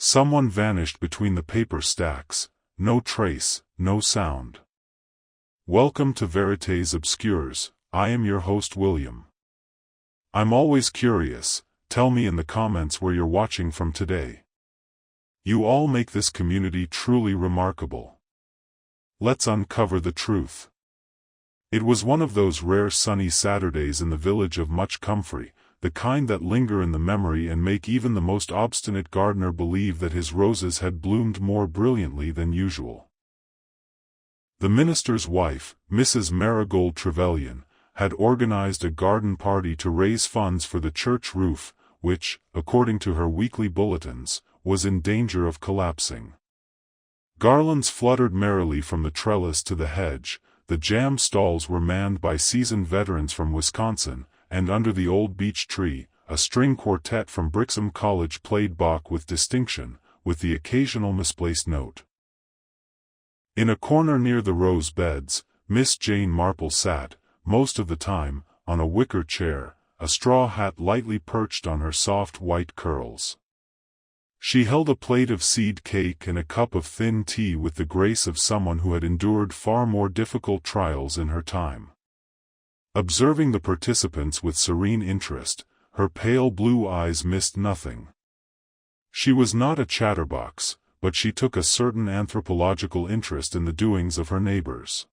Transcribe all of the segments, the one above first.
Someone vanished between the paper stacks, no trace, no sound. Welcome to Vérités Obscures, I am your host William. I'm always curious, tell me in the comments where you're watching from today. You all make this community truly remarkable. Let's uncover the truth. It was one of those rare sunny Saturdays in the village of Much Comfrey, the kind that linger in the memory and make even the most obstinate gardener believe that his roses had bloomed more brilliantly than usual. The minister's wife, Mrs. Marigold Trevelyan, had organized a garden party to raise funds for the church roof, which, according to her weekly bulletins, was in danger of collapsing. Garlands fluttered merrily from the trellis to the hedge, the jam stalls were manned by seasoned veterans from Wisconsin, and under the old beech tree, a string quartet from Brixham College played Bach with distinction, with the occasional misplaced note. In a corner near the rose beds, Miss Jane Marple sat, most of the time, on a wicker chair, a straw hat lightly perched on her soft white curls. She held a plate of seed cake and a cup of thin tea with the grace of someone who had endured far more difficult trials in her time. Observing the participants with serene interest, her pale blue eyes missed nothing. She was not a chatterbox, but she took a certain anthropological interest in the doings of her neighbors.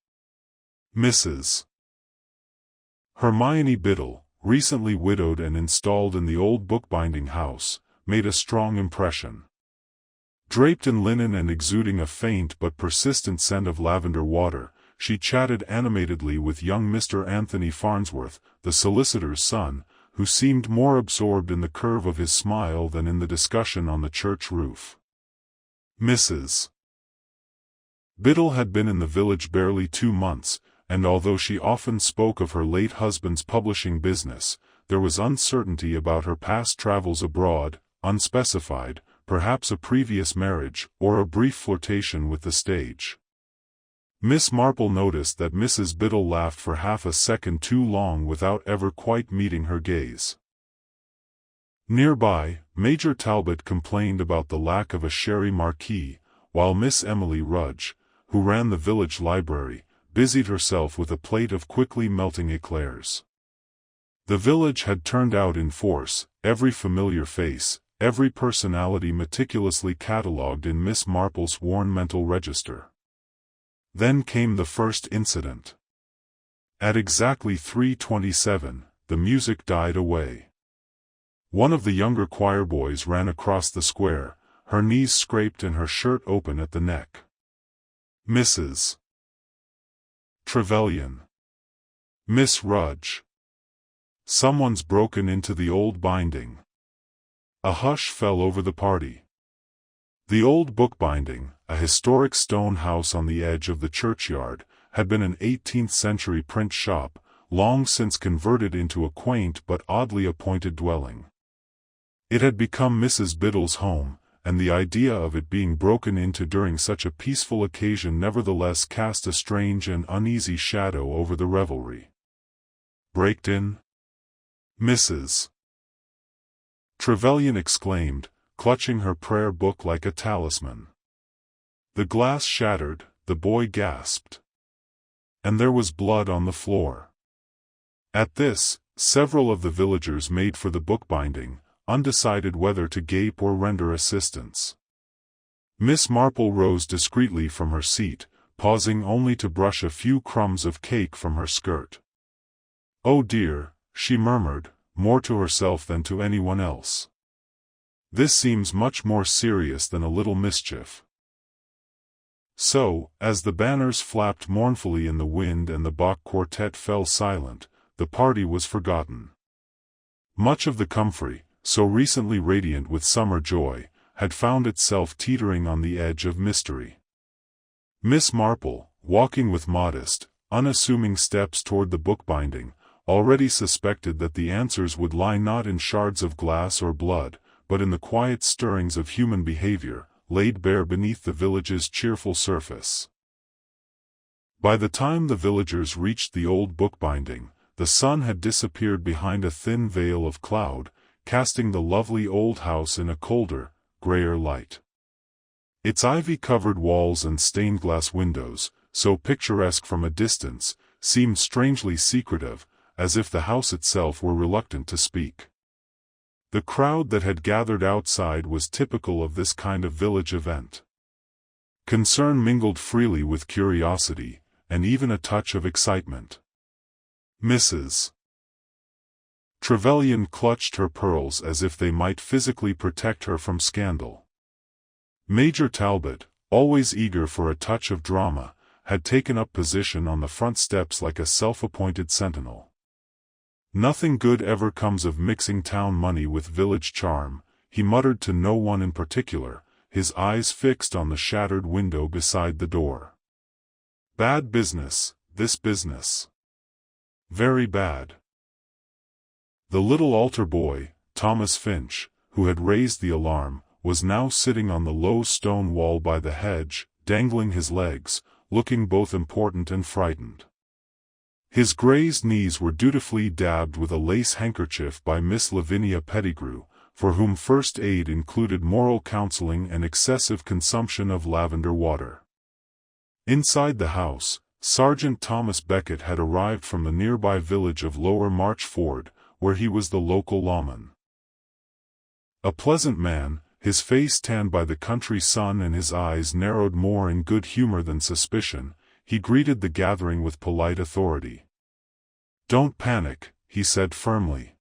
Mrs. Hermione Biddle, recently widowed and installed in the old bookbinding house, made a strong impression. Draped in linen and exuding a faint but persistent scent of lavender water, she chatted animatedly with young Mr. Anthony Farnsworth, the solicitor's son, who seemed more absorbed in the curve of his smile than in the discussion on the church roof. Mrs. Biddle had been in the village barely 2 months, and although she often spoke of her late husband's publishing business, there was uncertainty about her past travels abroad, unspecified, perhaps a previous marriage, or a brief flirtation with the stage. Miss Marple noticed that Mrs. Biddle laughed for half a second too long without ever quite meeting her gaze. Nearby, Major Talbot complained about the lack of a sherry marquis, while Miss Emily Rudge, who ran the village library, busied herself with a plate of quickly melting eclairs. The village had turned out in force, every familiar face, every personality meticulously catalogued in Miss Marple's worn mental register. Then came the first incident. At exactly 3:27, the music died away. One of the younger choir boys ran across the square, her knees scraped and her shirt open at the neck. Mrs. Trevelyan. Miss Rudge. Someone's broken into the old binding. A hush fell over the party. The old bookbinding, a historic stone house on the edge of the churchyard, had been an 18th-century print shop, long since converted into a quaint but oddly appointed dwelling. It had become Mrs. Biddle's home, and the idea of it being broken into during such a peaceful occasion nevertheless cast a strange and uneasy shadow over the revelry. "Breaked in?" Mrs. Trevelyan exclaimed, clutching her prayer book like a talisman. The glass shattered, the boy gasped. And there was blood on the floor. At this, several of the villagers made for the bookbinding, undecided whether to gape or render assistance. Miss Marple rose discreetly from her seat, pausing only to brush a few crumbs of cake from her skirt. "Oh dear," she murmured, more to herself than to anyone else. "This seems much more serious than a little mischief." So, as the banners flapped mournfully in the wind and the Bach quartet fell silent, the party was forgotten. Much of the Comfrey, so recently radiant with summer joy, had found itself teetering on the edge of mystery. Miss Marple, walking with modest, unassuming steps toward the bookbinding, already suspected that the answers would lie not in shards of glass or blood, but in the quiet stirrings of human behavior, laid bare beneath the village's cheerful surface. By the time the villagers reached the old bookbinding, the sun had disappeared behind a thin veil of cloud, casting the lovely old house in a colder, grayer light. Its ivy-covered walls and stained-glass windows, so picturesque from a distance, seemed strangely secretive, as if the house itself were reluctant to speak. The crowd that had gathered outside was typical of this kind of village event. Concern mingled freely with curiosity, and even a touch of excitement. Mrs. Trevelyan clutched her pearls as if they might physically protect her from scandal. Major Talbot, always eager for a touch of drama, had taken up position on the front steps like a self-appointed sentinel. "Nothing good ever comes of mixing town money with village charm," he muttered to no one in particular, his eyes fixed on the shattered window beside the door. "Bad business, this business. Very bad." The little altar boy, Thomas Finch, who had raised the alarm, was now sitting on the low stone wall by the hedge, dangling his legs, looking both important and frightened. His grazed knees were dutifully dabbed with a lace handkerchief by Miss Lavinia Pettigrew, for whom first aid included moral counseling and excessive consumption of lavender water. Inside the house, Sergeant Thomas Becket had arrived from the nearby village of Lower Marchford, where he was the local lawman. A pleasant man, his face tanned by the country sun and his eyes narrowed more in good humor than suspicion, he greeted the gathering with polite authority. "Don't panic," he said firmly.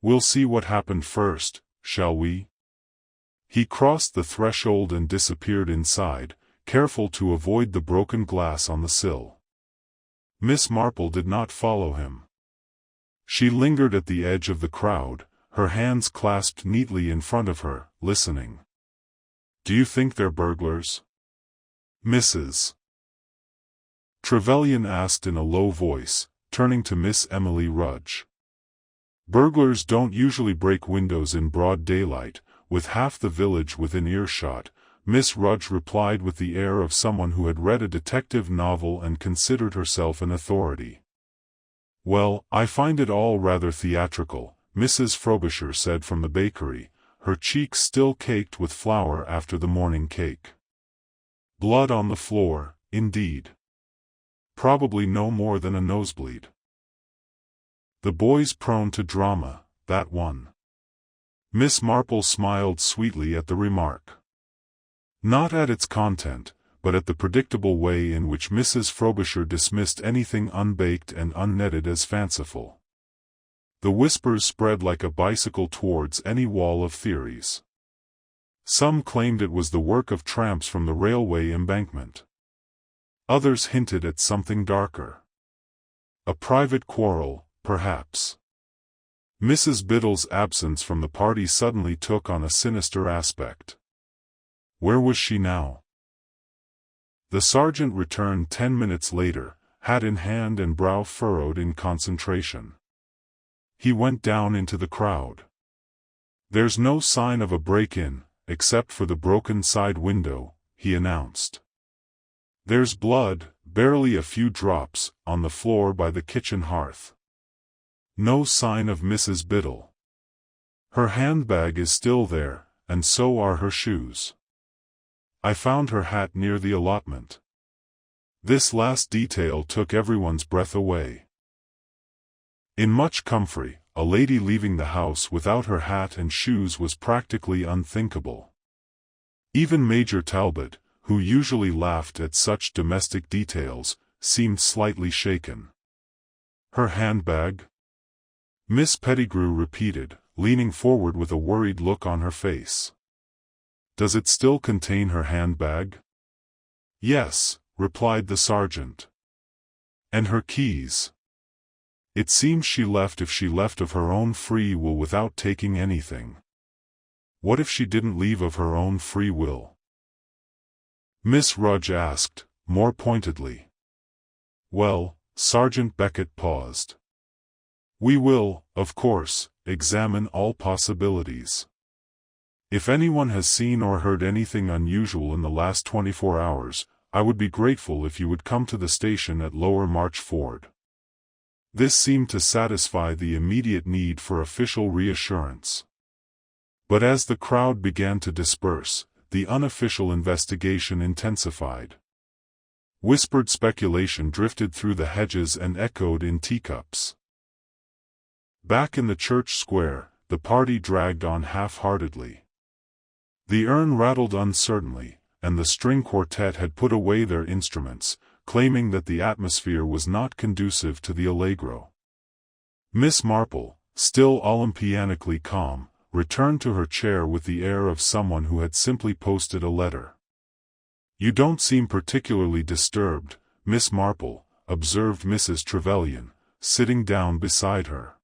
"We'll see what happened first, shall we?" He crossed the threshold and disappeared inside, careful to avoid the broken glass on the sill. Miss Marple did not follow him. She lingered at the edge of the crowd, her hands clasped neatly in front of her, listening. "Do you think they're burglars?" Mrs. Trevelyan asked in a low voice, turning to Miss Emily Rudge. "Burglars don't usually break windows in broad daylight, with half the village within earshot," Miss Rudge replied with the air of someone who had read a detective novel and considered herself an authority. "Well, I find it all rather theatrical," Mrs. Frobisher said from the bakery, her cheeks still caked with flour after the morning cake. "Blood on the floor, indeed. Probably no more than a nosebleed. The boy's prone to drama, that one." Miss Marple smiled sweetly at the remark. Not at its content, but at the predictable way in which Mrs. Frobisher dismissed anything unbaked and unnetted as fanciful. The whispers spread like a bicycle towards any wall of theories. Some claimed it was the work of tramps from the railway embankment. Others hinted at something darker. A private quarrel, perhaps. Mrs. Biddle's absence from the party suddenly took on a sinister aspect. Where was she now? The sergeant returned 10 minutes later, hat in hand and brow furrowed in concentration. He went down into the crowd. "There's no sign of a break-in, except for the broken side window," he announced. "There's blood, barely a few drops, on the floor by the kitchen hearth. No sign of Mrs. Biddle. Her handbag is still there, and so are her shoes. I found her hat near the allotment." This last detail took everyone's breath away. In much comfrey, a lady leaving the house without her hat and shoes was practically unthinkable. Even Major Talbot, who usually laughed at such domestic details, seemed slightly shaken. "Her handbag?" Miss Pettigrew repeated, leaning forward with a worried look on her face. "Does it still contain her handbag?" "Yes," replied the sergeant. "And her keys? It seems she left if she left of her own free will without taking anything. What if she didn't leave of her own free will?" Miss Rudge asked, more pointedly. "Well," Sergeant Becket paused. "We will, of course, examine all possibilities. If anyone has seen or heard anything unusual in the last 24 hours, I would be grateful if you would come to the station at Lower Marchford." This seemed to satisfy the immediate need for official reassurance. But as the crowd began to disperse, the unofficial investigation intensified. Whispered speculation drifted through the hedges and echoed in teacups. Back in the church square, the party dragged on half-heartedly. The urn rattled uncertainly, and the string quartet had put away their instruments, claiming that the atmosphere was not conducive to the allegro. Miss Marple, still Olympianically calm, returned to her chair with the air of someone who had simply posted a letter. "You don't seem particularly disturbed, Miss Marple," observed Mrs. Trevelyan, sitting down beside her.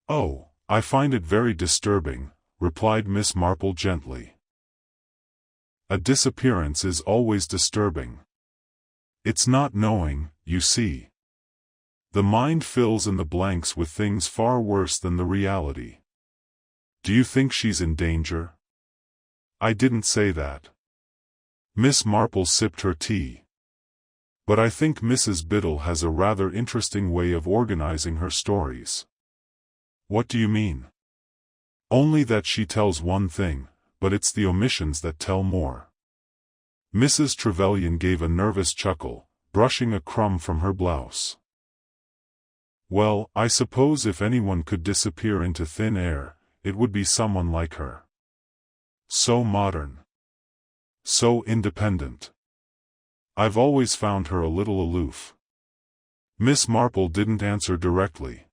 "Oh, I find it very disturbing," replied Miss Marple gently. "A disappearance is always disturbing. It's not knowing, you see. The mind fills in the blanks with things far worse than the reality. Do you think she's in danger?" "I didn't say that." Miss Marple sipped her tea. "But I think Mrs. Biddle has a rather interesting way of organizing her stories." "What do you mean?" "Only that she tells one thing, but it's the omissions that tell more." Mrs. Trevelyan gave a nervous chuckle, brushing a crumb from her blouse. "Well, I suppose if anyone could disappear into thin air, it would be someone like her. So modern. So independent. I've always found her a little aloof." Miss Marple didn't answer directly.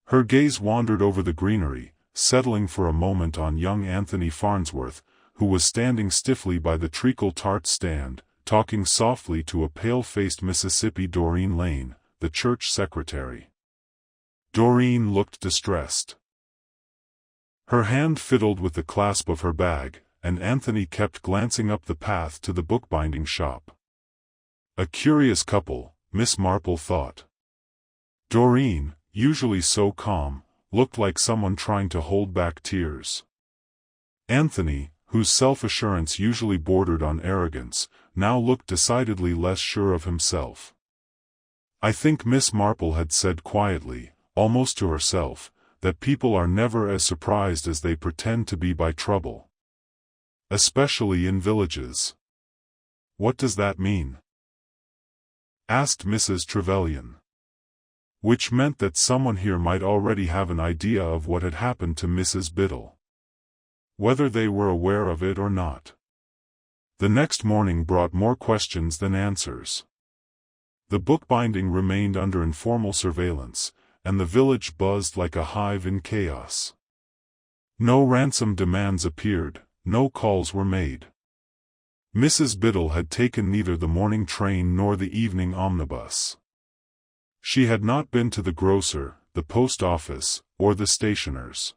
Her gaze wandered over the greenery, settling for a moment on young Anthony Farnsworth, who was standing stiffly by the treacle tart stand, talking softly to a pale-faced Mississippi Doreen Lane, the church secretary. Doreen looked distressed. Her hand fiddled with the clasp of her bag, and Anthony kept glancing up the path to the bookbinding shop. A curious couple, Miss Marple thought. Doreen, usually so calm, looked like someone trying to hold back tears. Anthony, whose self-assurance usually bordered on arrogance, now looked decidedly less sure of himself. "I think," Miss Marple had said quietly, almost to herself, "that people are never as surprised as they pretend to be by trouble. Especially in villages." "What does that mean?" asked Mrs. Trevelyan. Which meant that someone here might already have an idea of what had happened to Mrs. Biddle. Whether they were aware of it or not. The next morning brought more questions than answers. The bookbinding remained under informal surveillance, and the village buzzed like a hive in chaos. No ransom demands appeared, no calls were made. Mrs. Biddle had taken neither the morning train nor the evening omnibus. She had not been to the grocer, the post office, or the stationer's.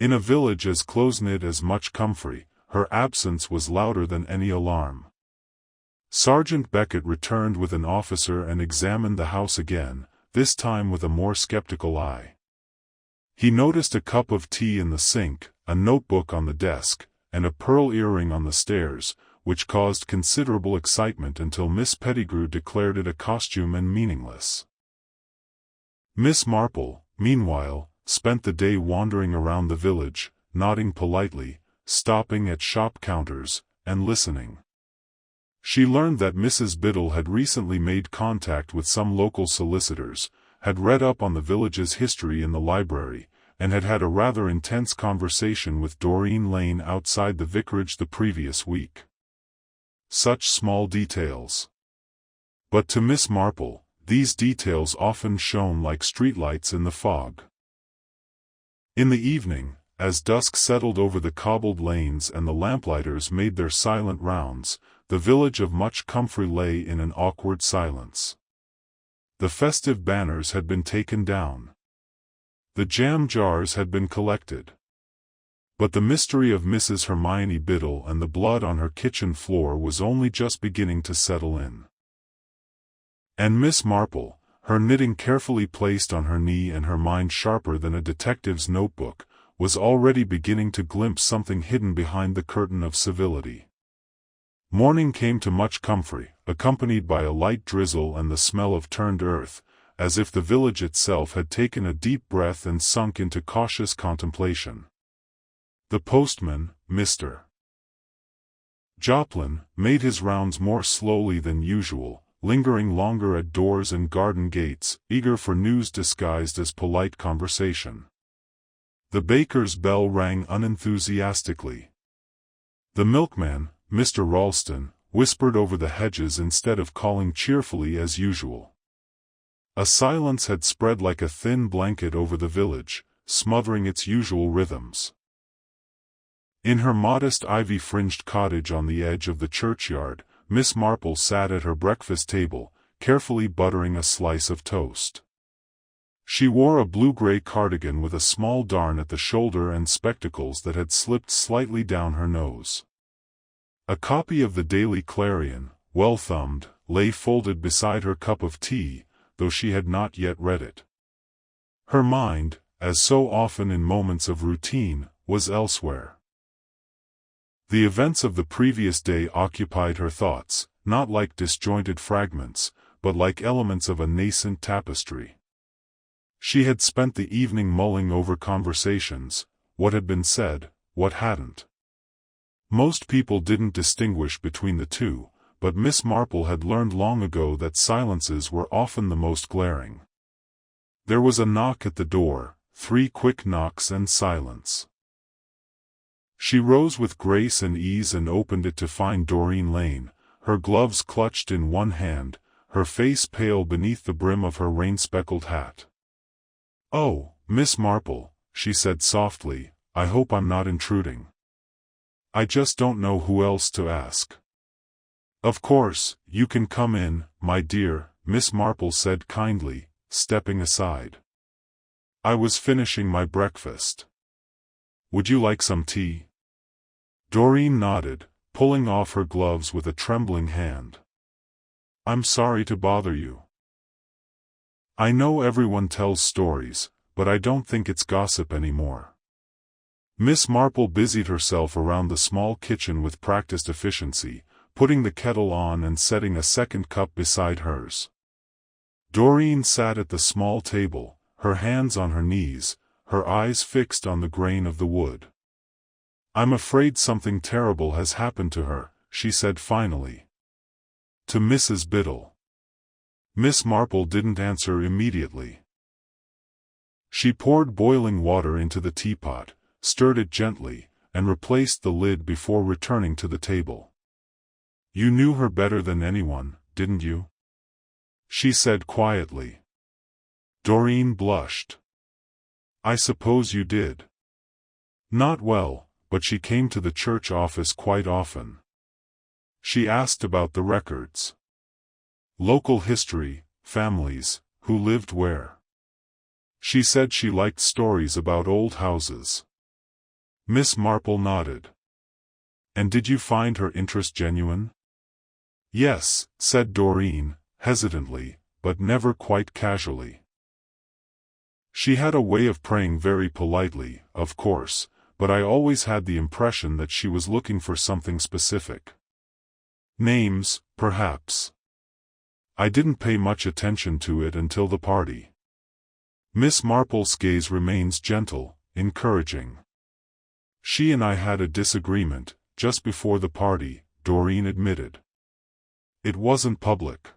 In a village as close-knit as Much Comfrey, her absence was louder than any alarm. Sergeant Beckett returned with an officer and examined the house again, this time with a more skeptical eye. He noticed a cup of tea in the sink, a notebook on the desk, and a pearl earring on the stairs, which caused considerable excitement until Miss Pettigrew declared it a costume and meaningless. Miss Marple, meanwhile, spent the day wandering around the village, nodding politely, stopping at shop counters, and listening. She learned that Mrs. Biddle had recently made contact with some local solicitors, had read up on the village's history in the library, and had had a rather intense conversation with Doreen Lane outside the vicarage the previous week. Such small details. But to Miss Marple, these details often shone like streetlights in the fog. In the evening, as dusk settled over the cobbled lanes and the lamplighters made their silent rounds, the village of Much Comfrey lay in an awkward silence. The festive banners had been taken down. The jam jars had been collected. But the mystery of Mrs. Hermione Biddle and the blood on her kitchen floor was only just beginning to settle in. And Miss Marple, her knitting carefully placed on her knee and her mind sharper than a detective's notebook, was already beginning to glimpse something hidden behind the curtain of civility. Morning came to Much Comfrey, accompanied by a light drizzle and the smell of turned earth, as if the village itself had taken a deep breath and sunk into cautious contemplation. The postman, Mr. Joplin, made his rounds more slowly than usual, lingering longer at doors and garden gates, eager for news disguised as polite conversation. The baker's bell rang unenthusiastically. The milkman, Mr. Ralston, whispered over the hedges instead of calling cheerfully as usual. A silence had spread like a thin blanket over the village, smothering its usual rhythms. In her modest ivy-fringed cottage on the edge of the churchyard, Miss Marple sat at her breakfast table, carefully buttering a slice of toast. She wore a blue-gray cardigan with a small darn at the shoulder and spectacles that had slipped slightly down her nose. A copy of the Daily Clarion, well thumbed, lay folded beside her cup of tea, though she had not yet read it. Her mind, as so often in moments of routine, was elsewhere. The events of the previous day occupied her thoughts, not like disjointed fragments, but like elements of a nascent tapestry. She had spent the evening mulling over conversations, what had been said, what hadn't. Most people didn't distinguish between the two, but Miss Marple had learned long ago that silences were often the most glaring. There was a knock at the door, 3 quick knocks and silence. She rose with grace and ease and opened it to find Doreen Lane, her gloves clutched in one hand, her face pale beneath the brim of her rain-speckled hat. "Oh, Miss Marple," she said softly, "I hope I'm not intruding. I just don't know who else to ask." "Of course, you can come in, my dear," Miss Marple said kindly, stepping aside. "I was finishing my breakfast. Would you like some tea?" Doreen nodded, pulling off her gloves with a trembling hand. "I'm sorry to bother you. I know everyone tells stories, but I don't think it's gossip anymore." Miss Marple busied herself around the small kitchen with practiced efficiency, putting the kettle on and setting a second cup beside hers. Doreen sat at the small table, her hands on her knees, her eyes fixed on the grain of the wood. "I'm afraid something terrible has happened to her," she said finally. "To Mrs. Biddle." Miss Marple didn't answer immediately. She poured boiling water into the teapot, stirred it gently, and replaced the lid before returning to the table. "You knew her better than anyone, didn't you?" she said quietly. Doreen blushed. "I suppose you did." "Not well, but she came to the church office quite often. She asked about the records. Local history, families, who lived where. She said she liked stories about old houses." Miss Marple nodded. "And did you find her interest genuine?" "Yes," said Doreen, hesitantly, but never quite casually. "She had a way of praying very politely, of course, but I always had the impression that she was looking for something specific. Names, perhaps. I didn't pay much attention to it until the party." Miss Marple's gaze remains gentle, encouraging. "She and I had a disagreement, just before the party," Doreen admitted. "It wasn't public.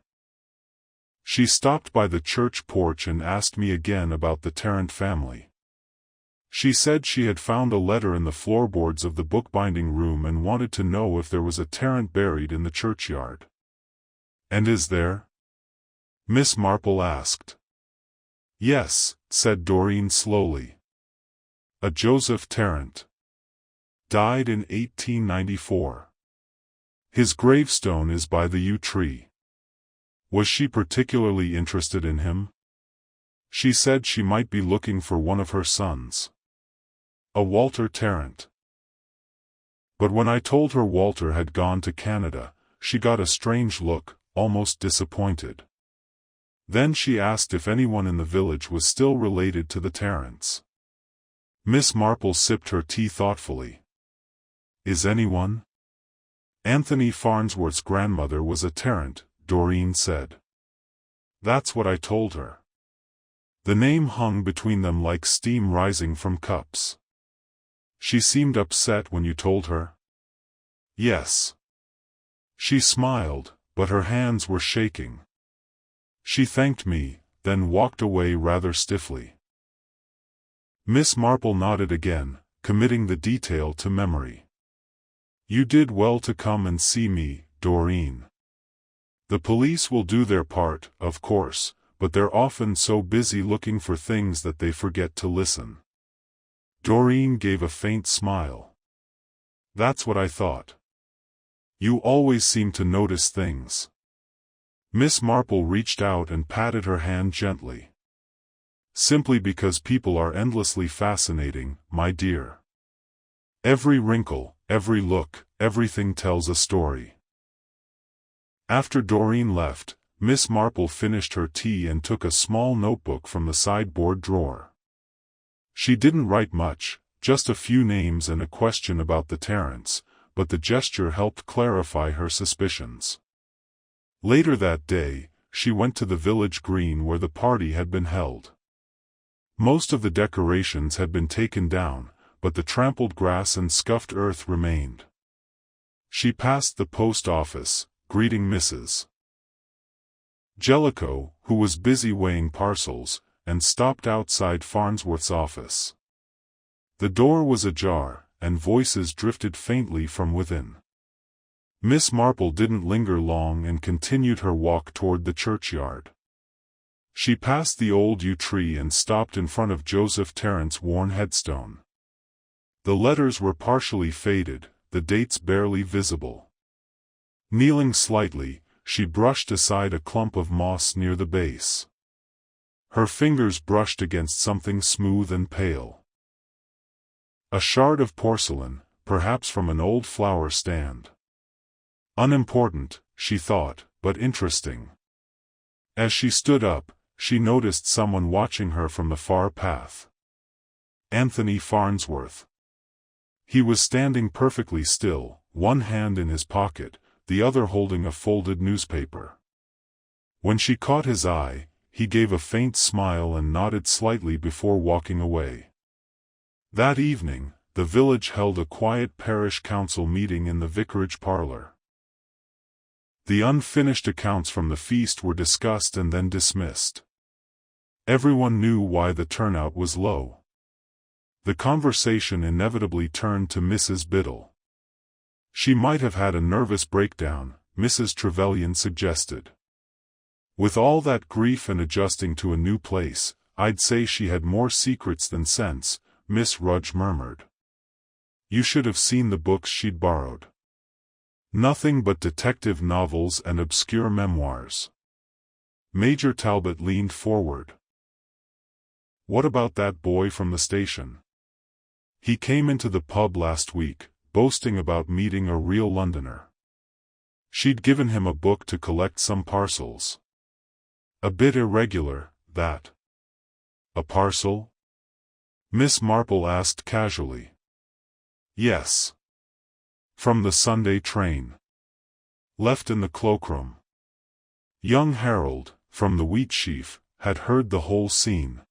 She stopped by the church porch and asked me again about the Tarrant family. She said she had found a letter in the floorboards of the bookbinding room and wanted to know if there was a Tarrant buried in the churchyard." "And is there?" Miss Marple asked. "Yes," said Doreen slowly. "A Joseph Tarrant. Died in 1894. His gravestone is by the yew tree." "Was she particularly interested in him?" "She said she might be looking for one of her sons. A Walter Tarrant. But when I told her Walter had gone to Canada, she got a strange look, almost disappointed. Then she asked if anyone in the village was still related to the Tarrants." Miss Marple sipped her tea thoughtfully. "Is anyone?" "Anthony Farnsworth's grandmother was a Tarrant," Doreen said. "That's what I told her." The name hung between them like steam rising from cups. She seemed upset when you told her? Yes. She smiled, but her hands were shaking. She thanked me, then walked away rather stiffly. Miss Marple nodded again, committing the detail to memory. You did well to come and see me, Doreen. The police will do their part, of course, but they're often so busy looking for things that they forget to listen. Doreen gave a faint smile. That's what I thought. You always seem to notice things. Miss Marple reached out and patted her hand gently. Simply because people are endlessly fascinating, my dear. Every wrinkle, every look, everything tells a story. After Doreen left, Miss Marple finished her tea and took a small notebook from the sideboard drawer. She didn't write much, just a few names and a question about the Terence, but the gesture helped clarify her suspicions. Later that day, she went to the village green where the party had been held. Most of the decorations had been taken down, but the trampled grass and scuffed earth remained. She passed the post office, greeting Mrs. Jellicoe, who was busy weighing parcels, and stopped outside Farnsworth's office. The door was ajar, and voices drifted faintly from within. Miss Marple didn't linger long and continued her walk toward the churchyard. She passed the old yew tree and stopped in front of Joseph Terrence's worn headstone. The letters were partially faded, the dates barely visible. Kneeling slightly, she brushed aside a clump of moss near the base. Her fingers brushed against something smooth and pale. A shard of porcelain, perhaps from an old flower stand. Unimportant, she thought, but interesting. As she stood up, she noticed someone watching her from the far path. Anthony Farnsworth. He was standing perfectly still, one hand in his pocket, the other holding a folded newspaper. When she caught his eye, he gave a faint smile and nodded slightly before walking away. That evening, the village held a quiet parish council meeting in the vicarage parlor. The unfinished accounts from the feast were discussed and then dismissed. Everyone knew why the turnout was low. The conversation inevitably turned to Mrs. Biddle. She might have had a nervous breakdown, Mrs. Trevelyan suggested. With all that grief and adjusting to a new place, I'd say she had more secrets than sense, Miss Rudge murmured. You should have seen the books she'd borrowed. Nothing but detective novels and obscure memoirs. Major Talbot leaned forward. What about that boy from the station? He came into the pub last week, boasting about meeting a real Londoner. She'd given him a book to collect some parcels. A bit irregular, that. A parcel? Miss Marple asked casually. Yes. From the Sunday train. Left in the cloakroom. Young Harold, from the wheat sheaf, had heard the whole scene.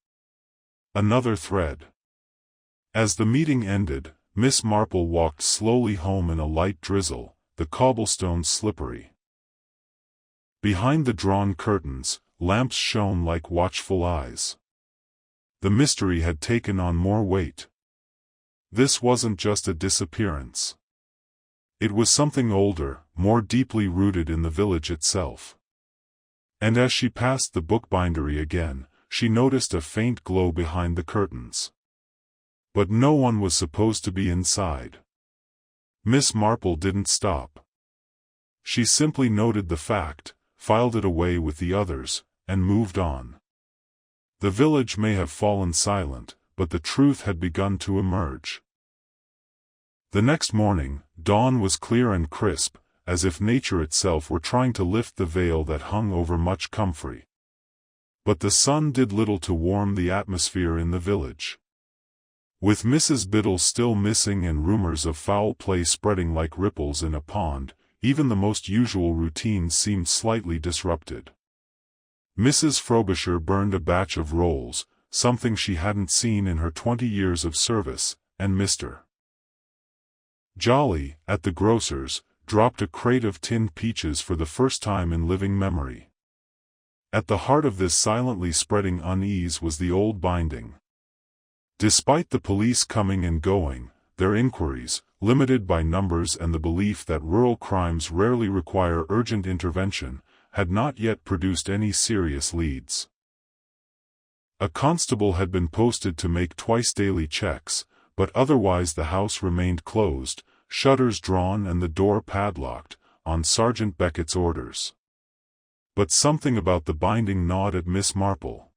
Another thread. As the meeting ended, Miss Marple walked slowly home in a light drizzle, the cobblestones slippery. Behind the drawn curtains, lamps shone like watchful eyes. The mystery had taken on more weight. This wasn't just a disappearance. It was something older, more deeply rooted in the village itself. And as she passed the book bindery again, she noticed a faint glow behind the curtains. But no one was supposed to be inside. Miss Marple didn't stop. She simply noted the fact, filed it away with the others, and moved on. The village may have fallen silent, but the truth had begun to emerge. The next morning, dawn was clear and crisp, as if nature itself were trying to lift the veil that hung over much comfrey. But the sun did little to warm the atmosphere in the village. With Mrs. Biddle still missing and rumors of foul play spreading like ripples in a pond, even the most usual routines seemed slightly disrupted. Mrs. Frobisher burned a batch of rolls, something she hadn't seen in her 20 years of service, and Mr. Jolly, at the grocer's, dropped a crate of tinned peaches for the first time in living memory. At the heart of this silently spreading unease was the old binding. Despite the police coming and going, their inquiries, limited by numbers and the belief that rural crimes rarely require urgent intervention, had not yet produced any serious leads. A constable had been posted to make twice-daily checks, but otherwise the house remained closed, shutters drawn and the door padlocked, on Sergeant Beckett's orders. But something about the binding gnawed at Miss Marple.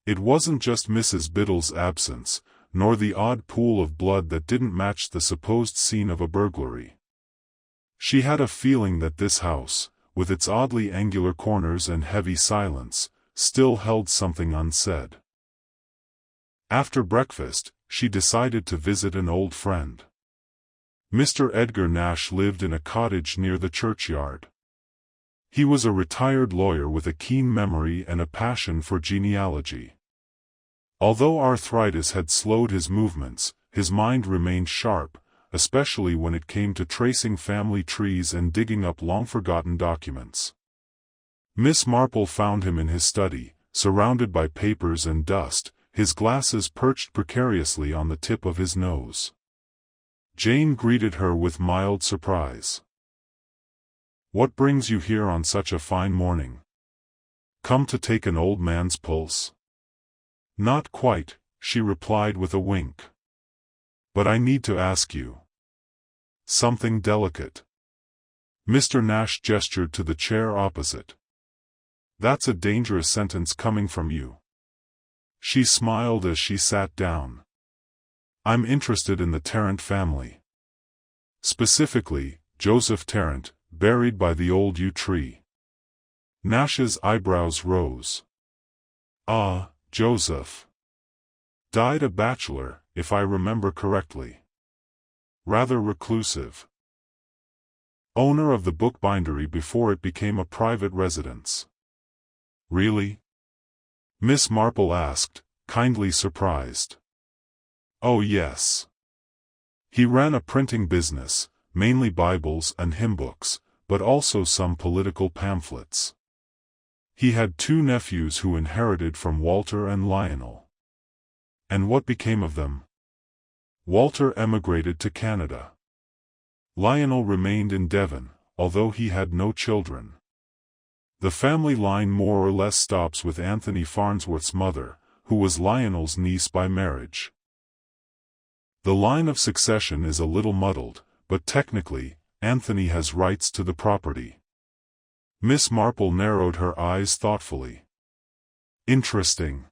It wasn't just Mrs. Biddle's absence, nor the odd pool of blood that didn't match the supposed scene of a burglary. She had a feeling that this house, with its oddly angular corners and heavy silence, still held something unsaid. After breakfast, she decided to visit an old friend. Mr. Edgar Nash lived in a cottage near the churchyard. He was a retired lawyer with a keen memory and a passion for genealogy. Although arthritis had slowed his movements, his mind remained sharp, especially when it came to tracing family trees and digging up long-forgotten documents. Miss Marple found him in his study, surrounded by papers and dust, his glasses perched precariously on the tip of his nose. Jane greeted her with mild surprise. "What brings you here on such a fine morning? Come to take an old man's pulse?" "Not quite," she replied with a wink. "But I need to ask you something delicate." Mr. Nash gestured to the chair opposite. "That's a dangerous sentence coming from you." She smiled as she sat down. "I'm interested in the Tarrant family. Specifically, Joseph Tarrant, buried by the old yew tree." Nash's eyebrows rose. "Ah, Joseph. Died a bachelor, if I remember correctly. Rather reclusive. Owner of the book Bindery before it became a private residence." "Really?" Miss Marple asked, kindly surprised. "Oh yes. He ran a printing business, mainly Bibles and hymn books, but also some political pamphlets. He had 2 nephews who inherited from Walter and Lionel." "And what became of them?" "Walter emigrated to Canada. Lionel remained in Devon, although he had no children. The family line more or less stops with Anthony Farnsworth's mother, who was Lionel's niece by marriage. The line of succession is a little muddled, but technically, Anthony has rights to the property." Miss Marple narrowed her eyes thoughtfully. "Interesting.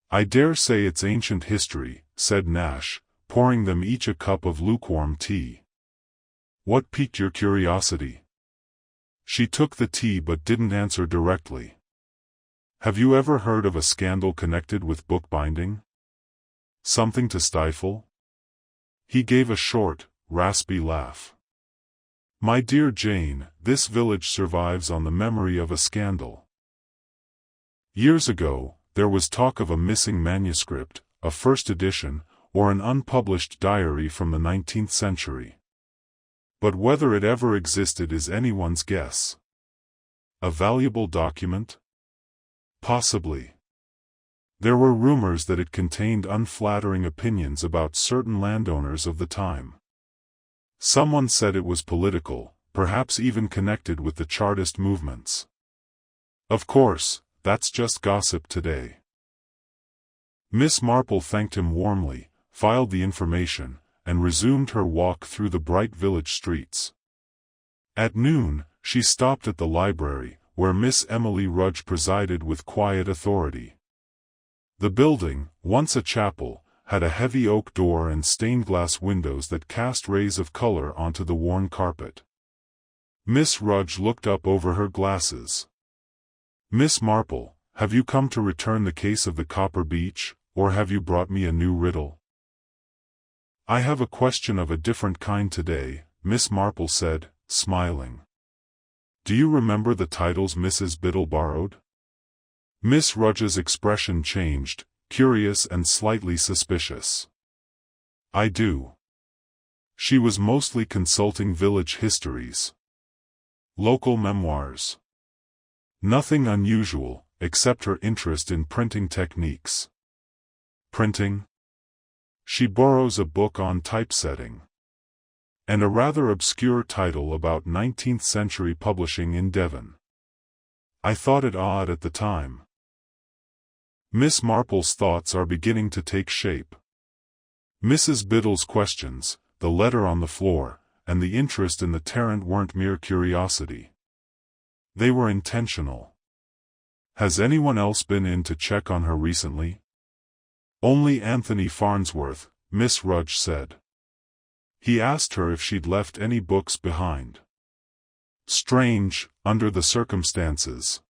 I dare say it's ancient history," said Nash, pouring them each a cup of lukewarm tea. "What piqued your curiosity?" She took the tea but didn't answer directly. "Have you ever heard of a scandal connected with bookbinding? Something to stifle?" He gave a short, raspy laugh. "My dear Jane, this village survives on the memory of a scandal. Years ago, there was talk of a missing manuscript, a first edition, or an unpublished diary from the 19th century. But whether it ever existed is anyone's guess. A valuable document? Possibly. There were rumors that it contained unflattering opinions about certain landowners of the time. Someone said it was political, perhaps even connected with the Chartist movements. Of course, that's just gossip today." Miss Marple thanked him warmly, filed the information, and resumed her walk through the bright village streets. At noon, she stopped at the library, where Miss Emily Rudge presided with quiet authority. The building, once a chapel, had a heavy oak door and stained-glass windows that cast rays of color onto the worn carpet. Miss Rudge looked up over her glasses. "Miss Marple, have you come to return the case of the Copper Beech, or have you brought me a new riddle?" "I have a question of a different kind today," Miss Marple said, smiling. "Do you remember the titles Mrs. Biddle borrowed?" Miss Rudge's expression changed, curious and slightly suspicious. "I do. She was mostly consulting village histories, local memoirs. Nothing unusual, except her interest in printing techniques. Printing? She borrows a book on typesetting, and a rather obscure title about 19th-century publishing in Devon. I thought it odd at the time. Miss Marple's thoughts are beginning to take shape. Mrs. Biddle's questions, the letter on the floor, and the interest in the Tarrant weren't mere curiosity. They were intentional. Has anyone else been in to check on her recently? Only Anthony Farnsworth, Miss Rudge said. He asked her if she'd left any books behind. Strange, under the circumstances.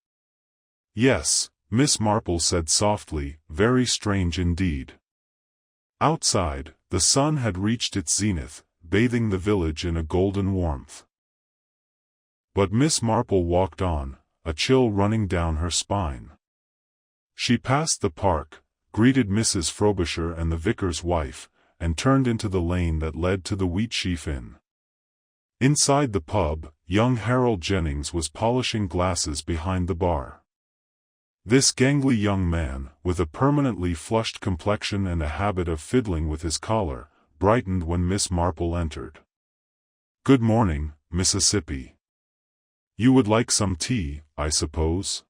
Yes, Miss Marple said softly, very strange indeed. Outside, the sun had reached its zenith, bathing the village in a golden warmth. But Miss Marple walked on, a chill running down her spine. She passed the park, greeted Mrs. Frobisher and the vicar's wife, and turned into the lane that led to the Wheatsheaf Inn. Inside the pub, young Harold Jennings was polishing glasses behind the bar. This gangly young man, with a permanently flushed complexion and a habit of fiddling with his collar, brightened when Miss Marple entered. "Good morning, Mississippi. You would like some tea, I suppose?"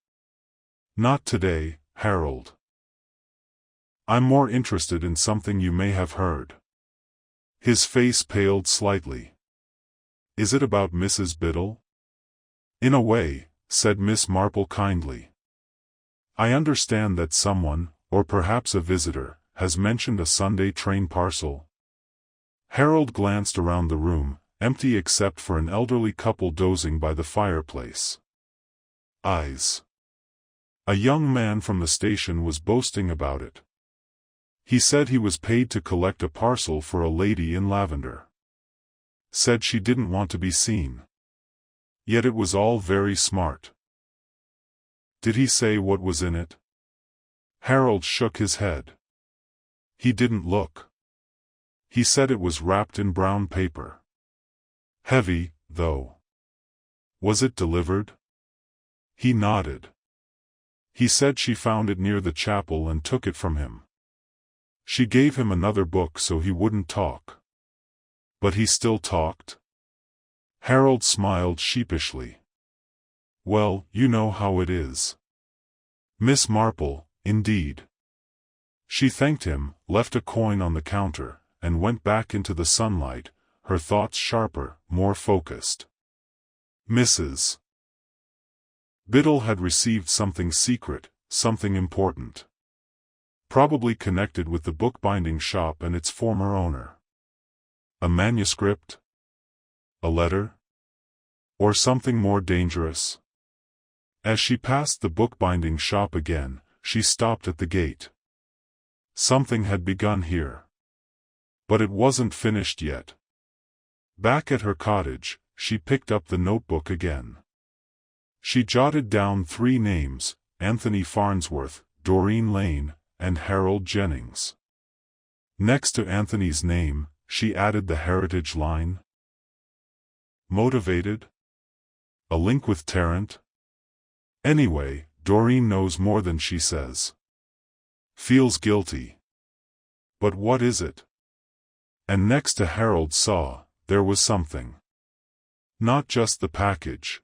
"Not today, Harold. I'm more interested in something you may have heard." His face paled slightly. "Is it about Mrs. Biddle?" "In a way," said Miss Marple kindly. "I understand that someone, or perhaps a visitor, has mentioned a Sunday train parcel." Harold glanced around the room, empty except for an elderly couple dozing by the fireplace. Eyes. A young man from the station was boasting about it. He said he was paid to collect a parcel for a lady in lavender. Said she didn't want to be seen. Yet it was all very smart. "Did he say what was in it?" Harold shook his head. "He didn't look. He said it was wrapped in brown paper. Heavy, though." "Was it delivered?" He nodded. "He said she found it near the chapel and took it from him. She gave him another book so he wouldn't talk." "But he still talked?" Harold smiled sheepishly. "Well, you know how it is. Miss Marple, indeed." She thanked him, left a coin on the counter, and went back into the sunlight, her thoughts sharper, more focused. Mrs. Biddle had received something secret, something important. Probably connected with the bookbinding shop and its former owner. A manuscript? A letter? Or something more dangerous? As she passed the bookbinding shop again, she stopped at the gate. Something had begun here. But it wasn't finished yet. Back at her cottage, she picked up the notebook again. She jotted down 3 names, Anthony Farnsworth, Doreen Lane, and Harold Jennings. Next to Anthony's name, she added the heritage line. Motivated? A link with Tarrant? Anyway, Doreen knows more than she says. Feels guilty. But what is it? And next to Harold saw, there was something. Not just the package.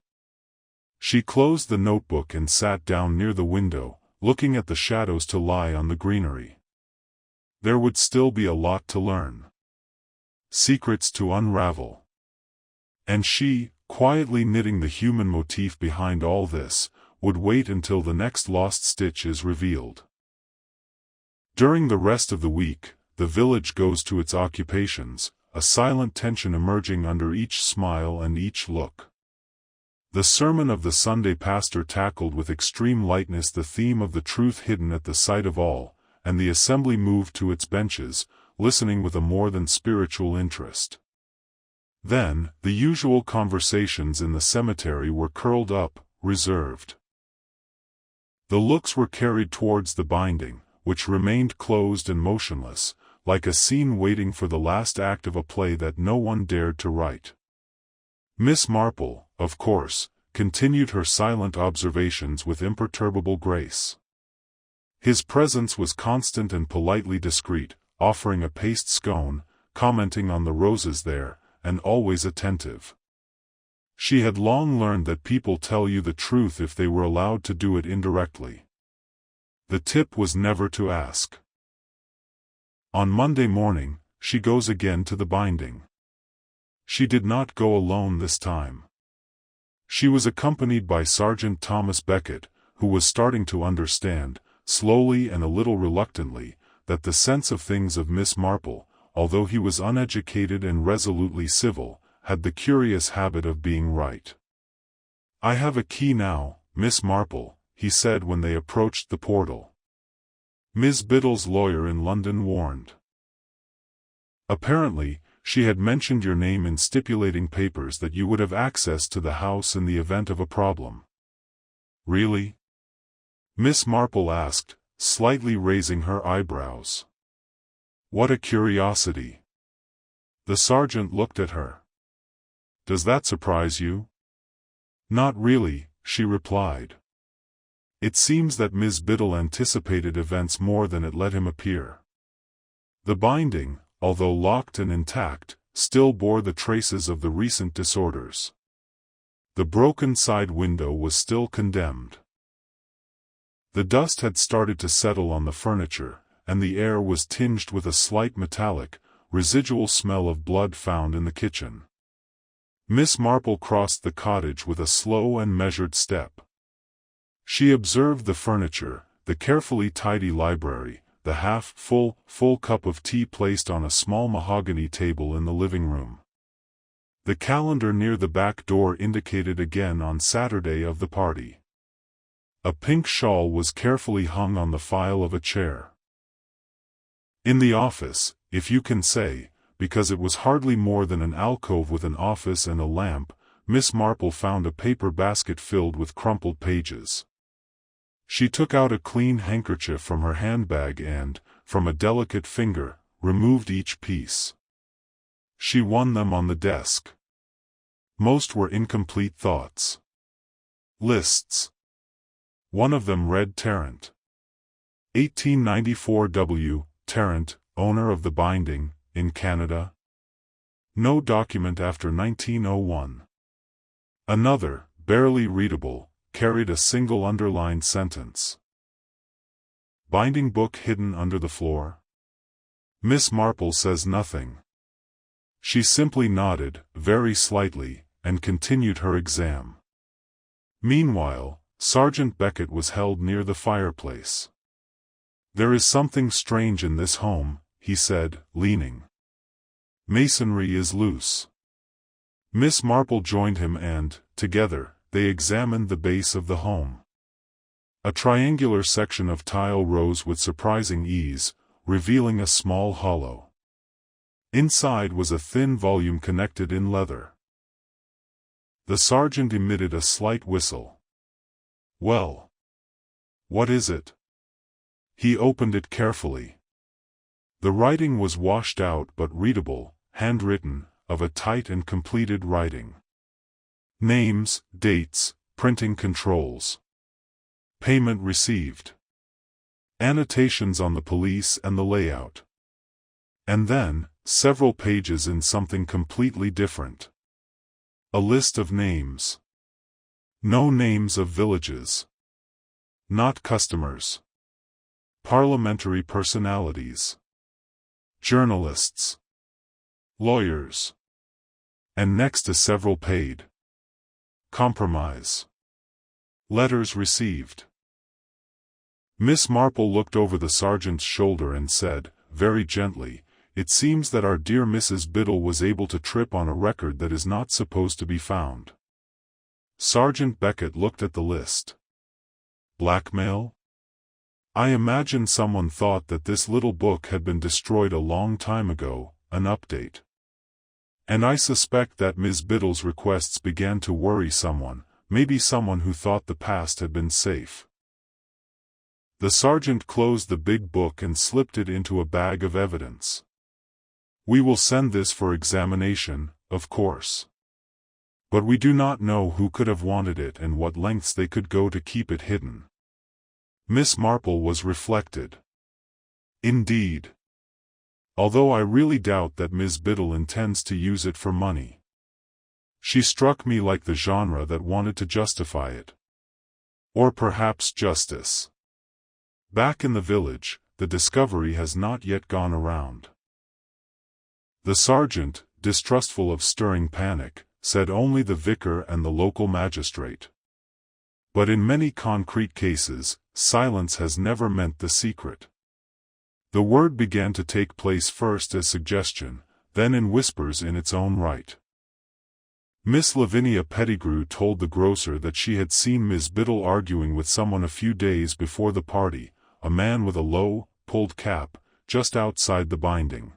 She closed the notebook and sat down near the window, looking at the shadows to lie on the greenery. There would still be a lot to learn. Secrets to unravel. And she, quietly knitting the human motif behind all this, would wait until the next lost stitch is revealed. During the rest of the week, the village goes to its occupations, a silent tension emerging under each smile and each look. The sermon of the Sunday pastor tackled with extreme lightness the theme of the truth hidden at the sight of all, and the assembly moved to its benches, listening with a more than spiritual interest. Then, the usual conversations in the cemetery were curled up, reserved. The looks were carried towards the binding, which remained closed and motionless, like a scene waiting for the last act of a play that no one dared to write. Miss Marple, of course, continued her silent observations with imperturbable grace. His presence was constant and politely discreet, offering a paste scone, commenting on the roses there, and always attentive. She had long learned that people tell you the truth if they were allowed to do it indirectly. The tip was never to ask. On Monday morning, she goes again to the binding. She did not go alone this time. She was accompanied by Sergeant Thomas Becket, who was starting to understand, slowly and a little reluctantly, that the sense of things of Miss Marple, although he was uneducated and resolutely civil, had the curious habit of being right. "I have a key now, Miss Marple," he said when they approached the portal. Miss Biddle's lawyer in London warned. Apparently, she had mentioned your name in stipulating papers that you would have access to the house in the event of a problem. Really? Miss Marple asked, slightly raising her eyebrows. What a curiosity. The sergeant looked at her. Does that surprise you? Not really, she replied. It seems that Miss Biddle anticipated events more than it let him appear. The binding, although locked and intact, still bore the traces of the recent disorders. The broken side window was still condemned. The dust had started to settle on the furniture, and the air was tinged with a slight metallic, residual smell of blood found in the kitchen. Miss Marple crossed the cottage with a slow and measured step. She observed the furniture, the carefully tidy library, the half-full cup of tea placed on a small mahogany table in the living room. The calendar near the back door indicated again on Saturday of the party. A pink shawl was carefully hung on the file of a chair. In the office, if you can say, because it was hardly more than an alcove with an office and a lamp, Miss Marple found a paper basket filled with crumpled pages. She took out a clean handkerchief from her handbag and, from a delicate finger, removed each piece. She won them on the desk. Most were incomplete thoughts. Lists. One of them read Tarrant. 1894 W. Tarrant, owner of the binding, in Canada. No document after 1901. Another, barely readable, carried a single underlined sentence. Binding book hidden under the floor? Miss Marple says nothing. She simply nodded, very slightly, and continued her exam. Meanwhile, Sergeant Becket was held near the fireplace. There is something strange in this home, he said, leaning. Masonry is loose. Miss Marple joined him and, together, they examined the base of the home. A triangular section of tile rose with surprising ease, revealing a small hollow. Inside was a thin volume connected in leather. The sergeant emitted a slight whistle. Well. What is it? He opened it carefully. The writing was washed out but readable, handwritten, of a tight and completed writing. Names, dates, printing controls. Payment received. Annotations on the police and the layout. And then, several pages in something completely different. A list of names. No names of villages. Not customers. Parliamentary personalities. Journalists. Lawyers. And next to several paid. Compromise. Letters received. Miss Marple looked over the sergeant's shoulder and said, very gently, "It seems that our dear Mrs. Biddle was able to trip on a record that is not supposed to be found." Sergeant Becket looked at the list. Blackmail? I imagine someone thought that this little book had been destroyed a long time ago, an update. And I suspect that Miss Biddle's requests began to worry someone, maybe someone who thought the past had been safe. The sergeant closed the big book and slipped it into a bag of evidence. "We will send this for examination, of course. But we do not know who could have wanted it and what lengths they could go to keep it hidden." Miss Marple was reflected. "Indeed. Although I really doubt that Miss Biddle intends to use it for money. She struck me like the genre that wanted to justify it. Or perhaps justice. Back in the village, the discovery has not yet gone around." The sergeant, distrustful of stirring panic, said only the vicar and the local magistrate. But in many concrete cases, silence has never meant the secret. The word began to take place first as suggestion, then in whispers in its own right. Miss Lavinia Pettigrew told the grocer that she had seen Miss Biddle arguing with someone a few days before the party, a man with a low, pulled cap, just outside the binding.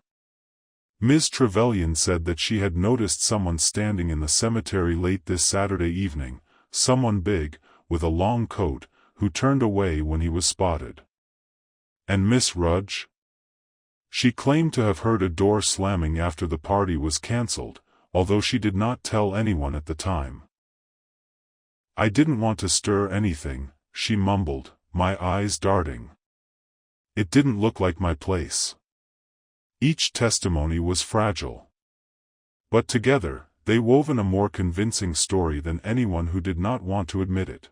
Miss Trevelyan said that she had noticed someone standing in the cemetery late this Saturday evening, someone big, with a long coat, who turned away when he was spotted. And Miss Rudge? She claimed to have heard a door slamming after the party was cancelled, although she did not tell anyone at the time. "I didn't want to stir anything," she mumbled, my eyes darting. "It didn't look like my place." Each testimony was fragile. But together, they wove a more convincing story than anyone who did not want to admit it.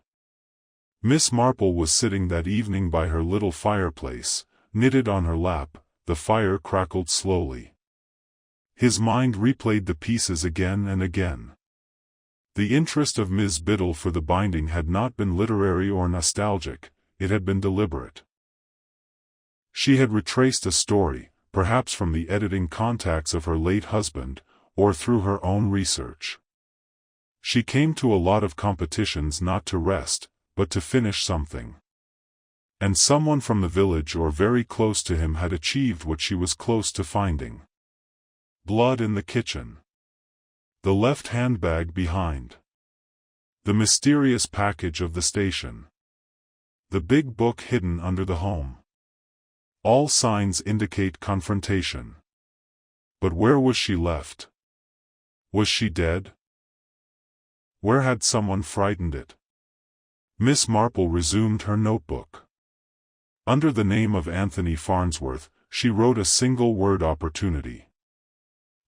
Miss Marple was sitting that evening by her little fireplace, knitted on her lap. The fire crackled slowly. His mind replayed the pieces again and again. The interest of Miss Biddle for the binding had not been literary or nostalgic, it had been deliberate. She had retraced a story, perhaps from the editing contacts of her late husband, or through her own research. She came to a lot of competitions not to rest, but to finish something. And someone from the village or very close to him had achieved what she was close to finding. Blood in the kitchen. The left handbag behind. The mysterious package of the station. The big book hidden under the home. All signs indicate confrontation. But where was she left? Was she dead? Where had someone frightened it? Miss Marple resumed her notebook. Under the name of Anthony Farnsworth, she wrote a single-word opportunity.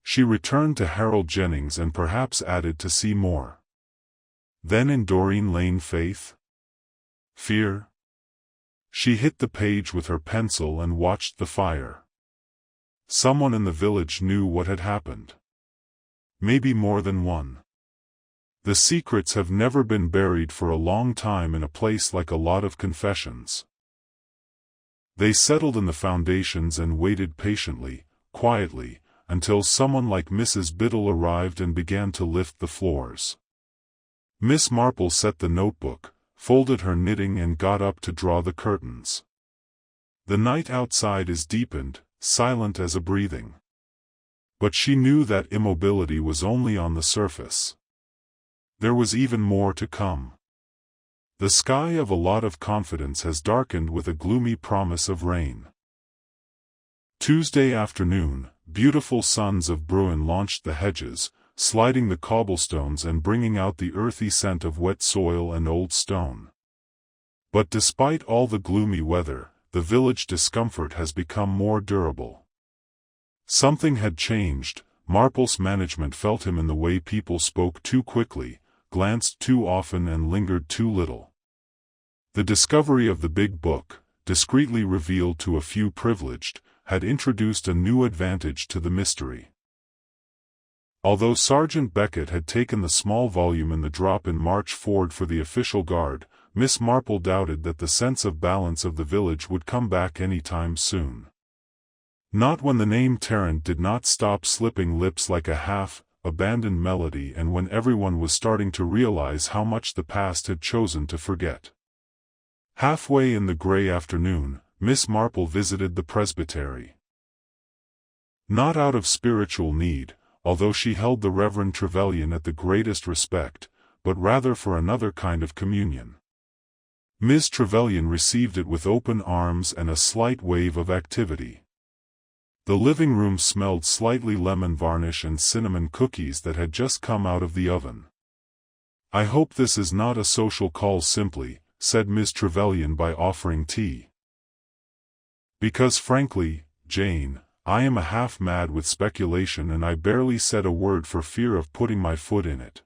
She returned to Harold Jennings and perhaps added to see more. Then in Doreen Lane faith? Fear? She hit the page with her pencil and watched the fire. Someone in the village knew what had happened. Maybe more than one. The secrets have never been buried for a long time in a place like a lot of confessions. They settled in the foundations and waited patiently, quietly, until someone like Mrs. Biddle arrived and began to lift the floors. Miss Marple set the notebook, folded her knitting and got up to draw the curtains. The night outside is deepened, silent as a breathing. But she knew that immobility was only on the surface. There was even more to come. The sky of a lot of confidence has darkened with a gloomy promise of rain. Tuesday afternoon, beautiful sons of Bruin launched the hedges, sliding the cobblestones and bringing out the earthy scent of wet soil and old stone. But despite all the gloomy weather, the village discomfort has become more durable. Something had changed. Marple's management felt him in the way people spoke too quickly, glanced too often and lingered too little. The discovery of the big book, discreetly revealed to a few privileged, had introduced a new advantage to the mystery. Although Sergeant Beckett had taken the small volume in the drop-in March Ford for the official guard, Miss Marple doubted that the sense of balance of the village would come back any time soon. Not when the name Tarrant did not stop slipping lips like a half-abandoned melody and when everyone was starting to realize how much the past had chosen to forget. Halfway in the gray afternoon, Miss Marple visited the presbytery. Not out of spiritual need, although she held the Reverend Trevelyan at the greatest respect, but rather for another kind of communion. Miss Trevelyan received it with open arms and a slight wave of activity. The living room smelled slightly lemon varnish and cinnamon cookies that had just come out of the oven. "I hope this is not a social call simply," said Miss Trevelyan by offering tea. "Because frankly, Jane, I am half mad with speculation and I barely said a word for fear of putting my foot in it."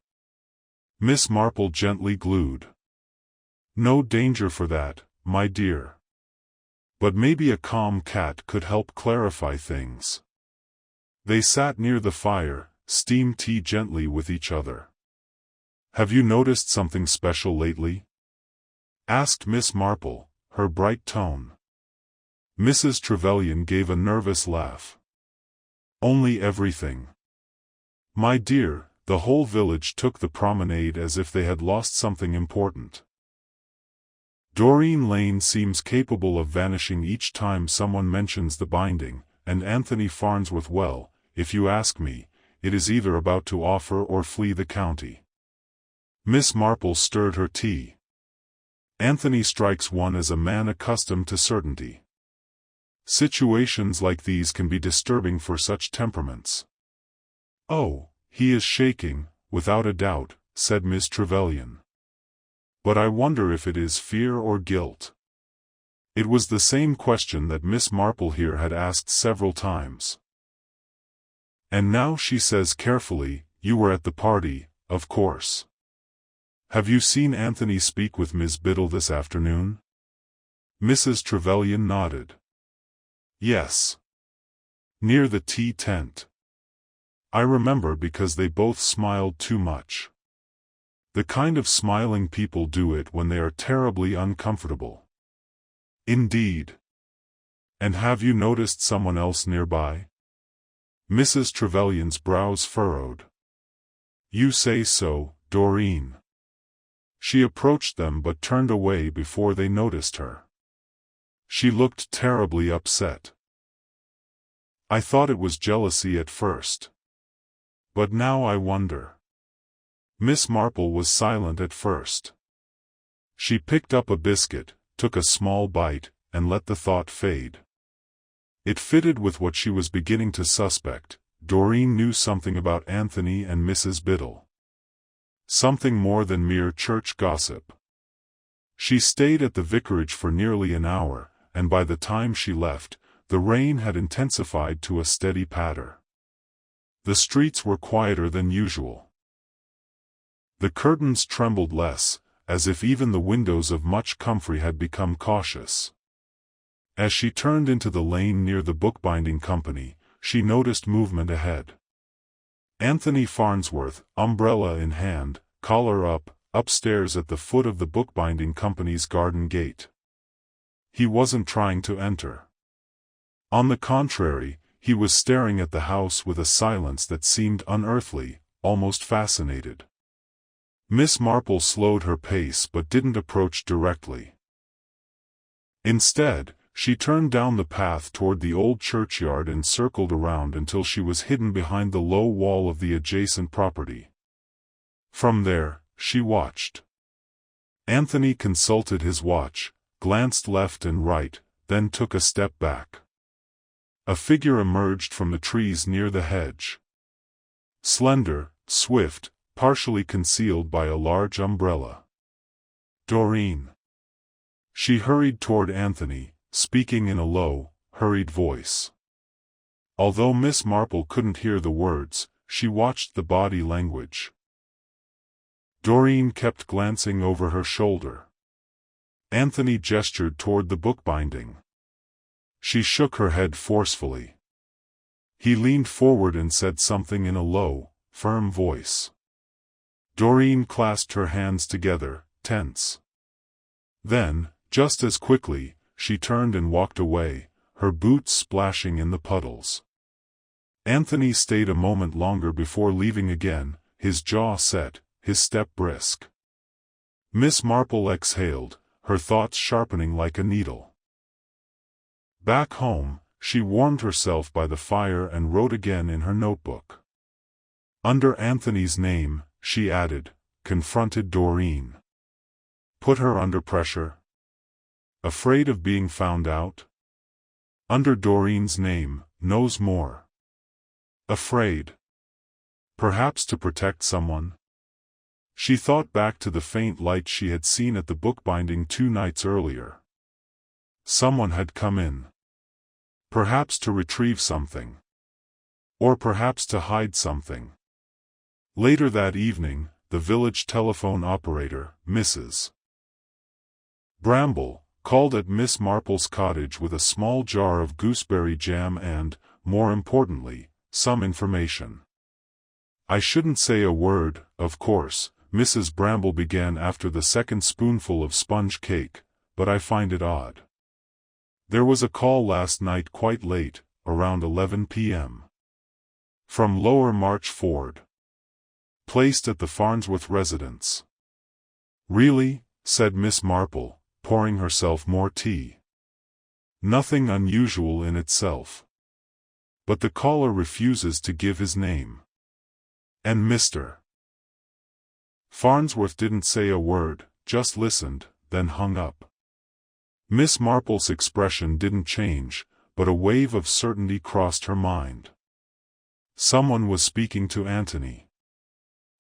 Miss Marple gently glued. "No danger for that, my dear. But maybe a calm cat could help clarify things." They sat near the fire, steamed tea gently with each other. "Have you noticed something special lately?" asked Miss Marple, her bright tone. Mrs. Trevelyan gave a nervous laugh. "Only everything. My dear, the whole village took the promenade as if they had lost something important. Doreen Lane seems capable of vanishing each time someone mentions the binding, and Anthony Farnsworth, well, if you ask me, it is either about to offer or flee the county." Miss Marple stirred her tea. "Anthony strikes one as a man accustomed to certainty. Situations like these can be disturbing for such temperaments." "Oh, he is shaking, without a doubt," said Miss Trevelyan. "But I wonder if it is fear or guilt." It was the same question that Miss Marple here had asked several times. "And now," she says carefully, "you were at the party, of course. Have you seen Anthony speak with Miss Biddle this afternoon?" Mrs. Trevelyan nodded. "Yes. Near the tea tent. I remember because they both smiled too much. The kind of smiling people do it when they are terribly uncomfortable." "Indeed. And have you noticed someone else nearby?" Mrs. Trevelyan's brows furrowed. "You say so, Doreen." She approached them but turned away before they noticed her. She looked terribly upset. "I thought it was jealousy at first. But now I wonder." Miss Marple was silent at first. She picked up a biscuit, took a small bite, and let the thought fade. It fitted with what she was beginning to suspect. Doreen knew something about Anthony and Mrs. Biddle. Something more than mere church gossip. She stayed at the vicarage for nearly an hour, and by the time she left, the rain had intensified to a steady patter. The streets were quieter than usual. The curtains trembled less, as if even the windows of much comfrey had become cautious. As she turned into the lane near the bookbinding company, she noticed movement ahead. Anthony Farnsworth, umbrella in hand, collar up, upstairs at the foot of the bookbinding company's garden gate. He wasn't trying to enter. On the contrary, he was staring at the house with a silence that seemed unearthly, almost fascinated. Miss Marple slowed her pace but didn't approach directly. Instead, she turned down the path toward the old churchyard and circled around until she was hidden behind the low wall of the adjacent property. From there, she watched. Anthony consulted his watch, glanced left and right, then took a step back. A figure emerged from the trees near the hedge. Slender, swift, partially concealed by a large umbrella. "Doreen." She hurried toward Anthony, speaking in a low, hurried voice. Although Miss Marple couldn't hear the words, she watched the body language. Doreen kept glancing over her shoulder. Anthony gestured toward the bookbinding. She shook her head forcefully. He leaned forward and said something in a low, firm voice. Doreen clasped her hands together, tense. Then, just as quickly, she turned and walked away, her boots splashing in the puddles. Anthony stayed a moment longer before leaving again, his jaw set, his step brisk. Miss Marple exhaled, her thoughts sharpening like a needle. Back home, she warmed herself by the fire and wrote again in her notebook. Under Anthony's name, she added, confronted Doreen. Put her under pressure. Afraid of being found out? Under Doreen's name, knows more. Afraid. Perhaps to protect someone? She thought back to the faint light she had seen at the bookbinding 2 nights earlier. Someone had come in. Perhaps to retrieve something. Or perhaps to hide something. Later that evening, the village telephone operator, Mrs. Bramble, called at Miss Marple's cottage with a small jar of gooseberry jam and, more importantly, some information. "I shouldn't say a word, of course," Mrs. Bramble began after the second spoonful of sponge cake, "but I find it odd. There was a call last night quite late, around 11 p.m. from Lower March Ford. Placed at the Farnsworth residence." "Really?" said Miss Marple, pouring herself more tea. "Nothing unusual in itself. But the caller refuses to give his name. And Mr. Farnsworth didn't say a word, just listened, then hung up." Miss Marple's expression didn't change, but a wave of certainty crossed her mind. Someone was speaking to Anthony.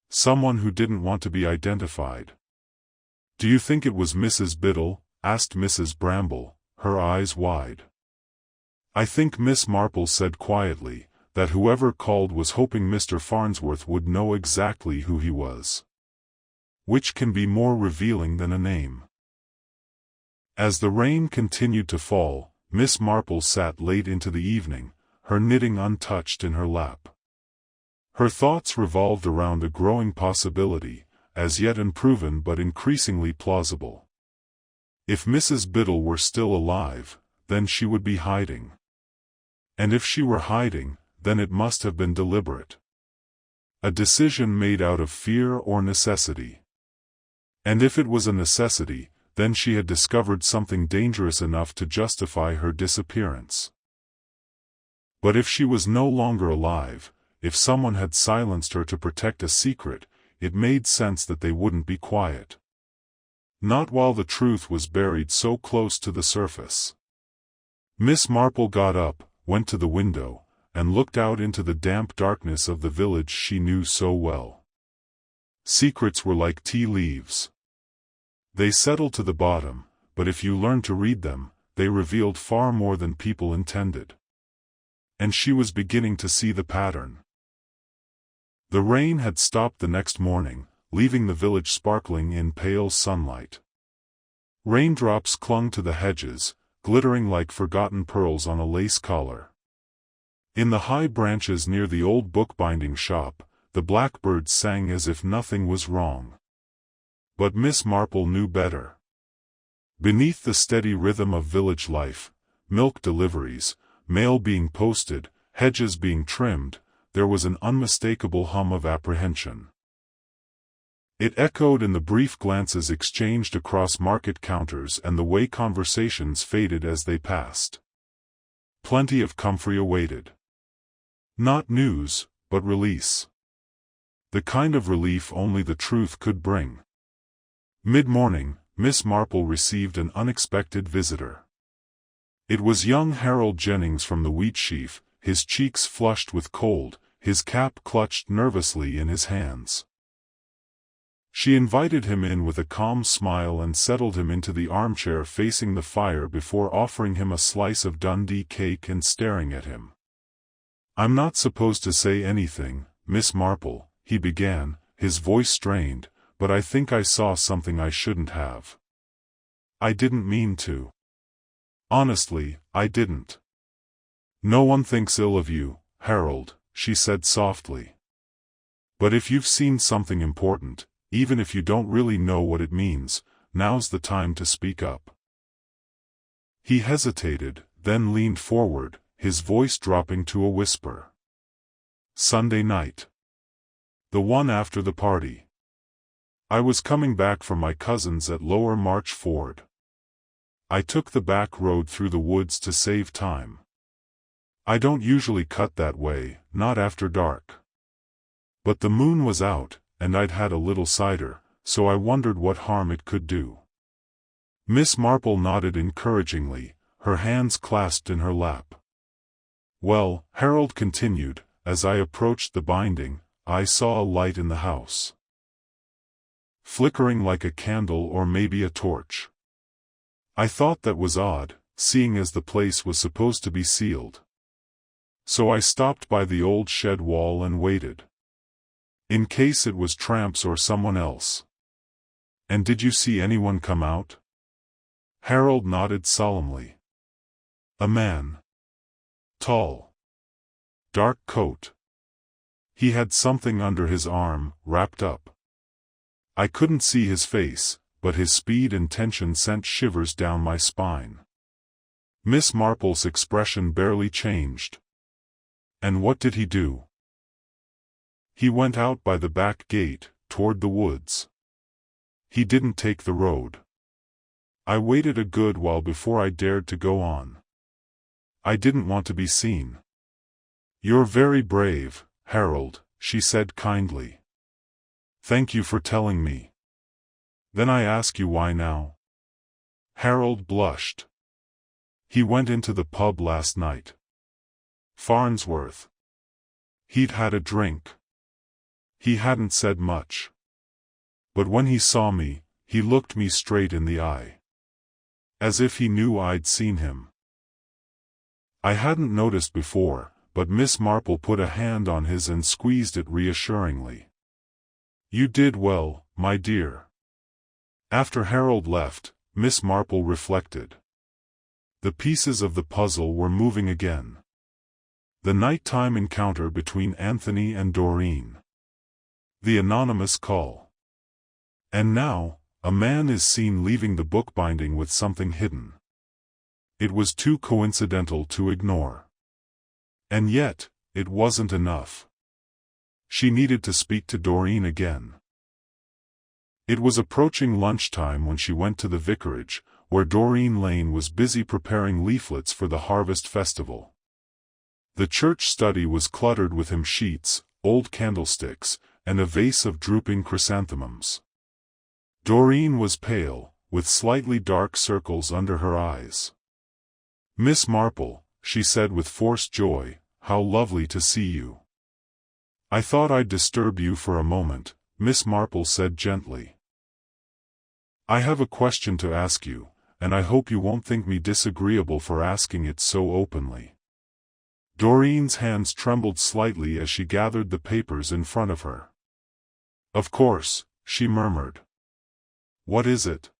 Someone who didn't want to be identified. "Do you think it was Mrs. Biddle?" asked Mrs. Bramble, her eyes wide. "I think," Miss Marple said quietly, "that whoever called was hoping Mr. Farnsworth would know exactly who he was. Which can be more revealing than a name." As the rain continued to fall, Miss Marple sat late into the evening, her knitting untouched in her lap. Her thoughts revolved around a growing possibility, as yet unproven but increasingly plausible. If Mrs. Biddle were still alive, then she would be hiding. And if she were hiding, then it must have been deliberate. A decision made out of fear or necessity. And if it was a necessity, then she had discovered something dangerous enough to justify her disappearance. But if she was no longer alive, if someone had silenced her to protect a secret, it made sense that they wouldn't be quiet. Not while the truth was buried so close to the surface. Miss Marple got up, went to the window, and looked out into the damp darkness of the village she knew so well. Secrets were like tea leaves. They settled to the bottom, but if you learned to read them, they revealed far more than people intended. And she was beginning to see the pattern. The rain had stopped the next morning, leaving the village sparkling in pale sunlight. Raindrops clung to the hedges, glittering like forgotten pearls on a lace collar. In the high branches near the old bookbinding shop, the blackbirds sang as if nothing was wrong. But Miss Marple knew better. Beneath the steady rhythm of village life, milk deliveries, mail being posted, hedges being trimmed, there was an unmistakable hum of apprehension. It echoed in the brief glances exchanged across market counters and the way conversations faded as they passed. Plenty of comfrey awaited. Not news, but release. The kind of relief only the truth could bring. Mid-morning, Miss Marple received an unexpected visitor. It was young Harold Jennings from the Wheatsheaf, his cheeks flushed with cold, his cap clutched nervously in his hands. She invited him in with a calm smile and settled him into the armchair facing the fire before offering him a slice of Dundee cake and staring at him. "I'm not supposed to say anything, Miss Marple," he began, his voice strained, "but I think I saw something I shouldn't have. I didn't mean to. Honestly, I didn't." "No one thinks ill of you, Harold," she said softly. "But if you've seen something important, even if you don't really know what it means, now's the time to speak up." He hesitated, then leaned forward, his voice dropping to a whisper. "Sunday night. The one after the party. I was coming back from my cousin's at Lower March Ford. I took the back road through the woods to save time. I don't usually cut that way, not after dark. But the moon was out, and I'd had a little cider, so I wondered what harm it could do. Miss Marple nodded encouragingly, her hands clasped in her lap. "Well," Harold continued, "as I approached the binding, I saw a light in the house. Flickering like a candle or maybe a torch. I thought that was odd, seeing as the place was supposed to be sealed. So I stopped by the old shed wall and waited. In case it was tramps or someone else." "And did you see anyone come out?" Harold nodded solemnly. "A man. Tall. Dark coat. He had something under his arm, wrapped up. I couldn't see his face, but his speed and tension sent shivers down my spine." Miss Marple's expression barely changed. "And what did he do?" "He went out by the back gate, toward the woods. He didn't take the road. I waited a good while before I dared to go on. I didn't want to be seen." "You're very brave, Harold," she said kindly. "Thank you for telling me. Then I ask you why now?" Harold blushed. "He went into the pub last night. Farnsworth. He'd had a drink. He hadn't said much. But when he saw me, he looked me straight in the eye. As if he knew I'd seen him. I hadn't noticed before, but Miss Marple put a hand on his and squeezed it reassuringly. You did well, my dear." After Harold left, Miss Marple reflected. The pieces of the puzzle were moving again. The nighttime encounter between Anthony and Doreen. The anonymous call. And now, a man is seen leaving the bookbinding with something hidden. It was too coincidental to ignore. And yet, it wasn't enough. She needed to speak to Doreen again. It was approaching lunchtime when she went to the vicarage, where Doreen Lane was busy preparing leaflets for the Harvest Festival. The church study was cluttered with hymn sheets, old candlesticks, and a vase of drooping chrysanthemums. Doreen was pale, with slightly dark circles under her eyes. "Miss Marple," she said with forced joy, "how lovely to see you." "I thought I'd disturb you for a moment," Miss Marple said gently. "I have a question to ask you, and I hope you won't think me disagreeable for asking it so openly." Doreen's hands trembled slightly as she gathered the papers in front of her. "Of course," she murmured. "What is it?"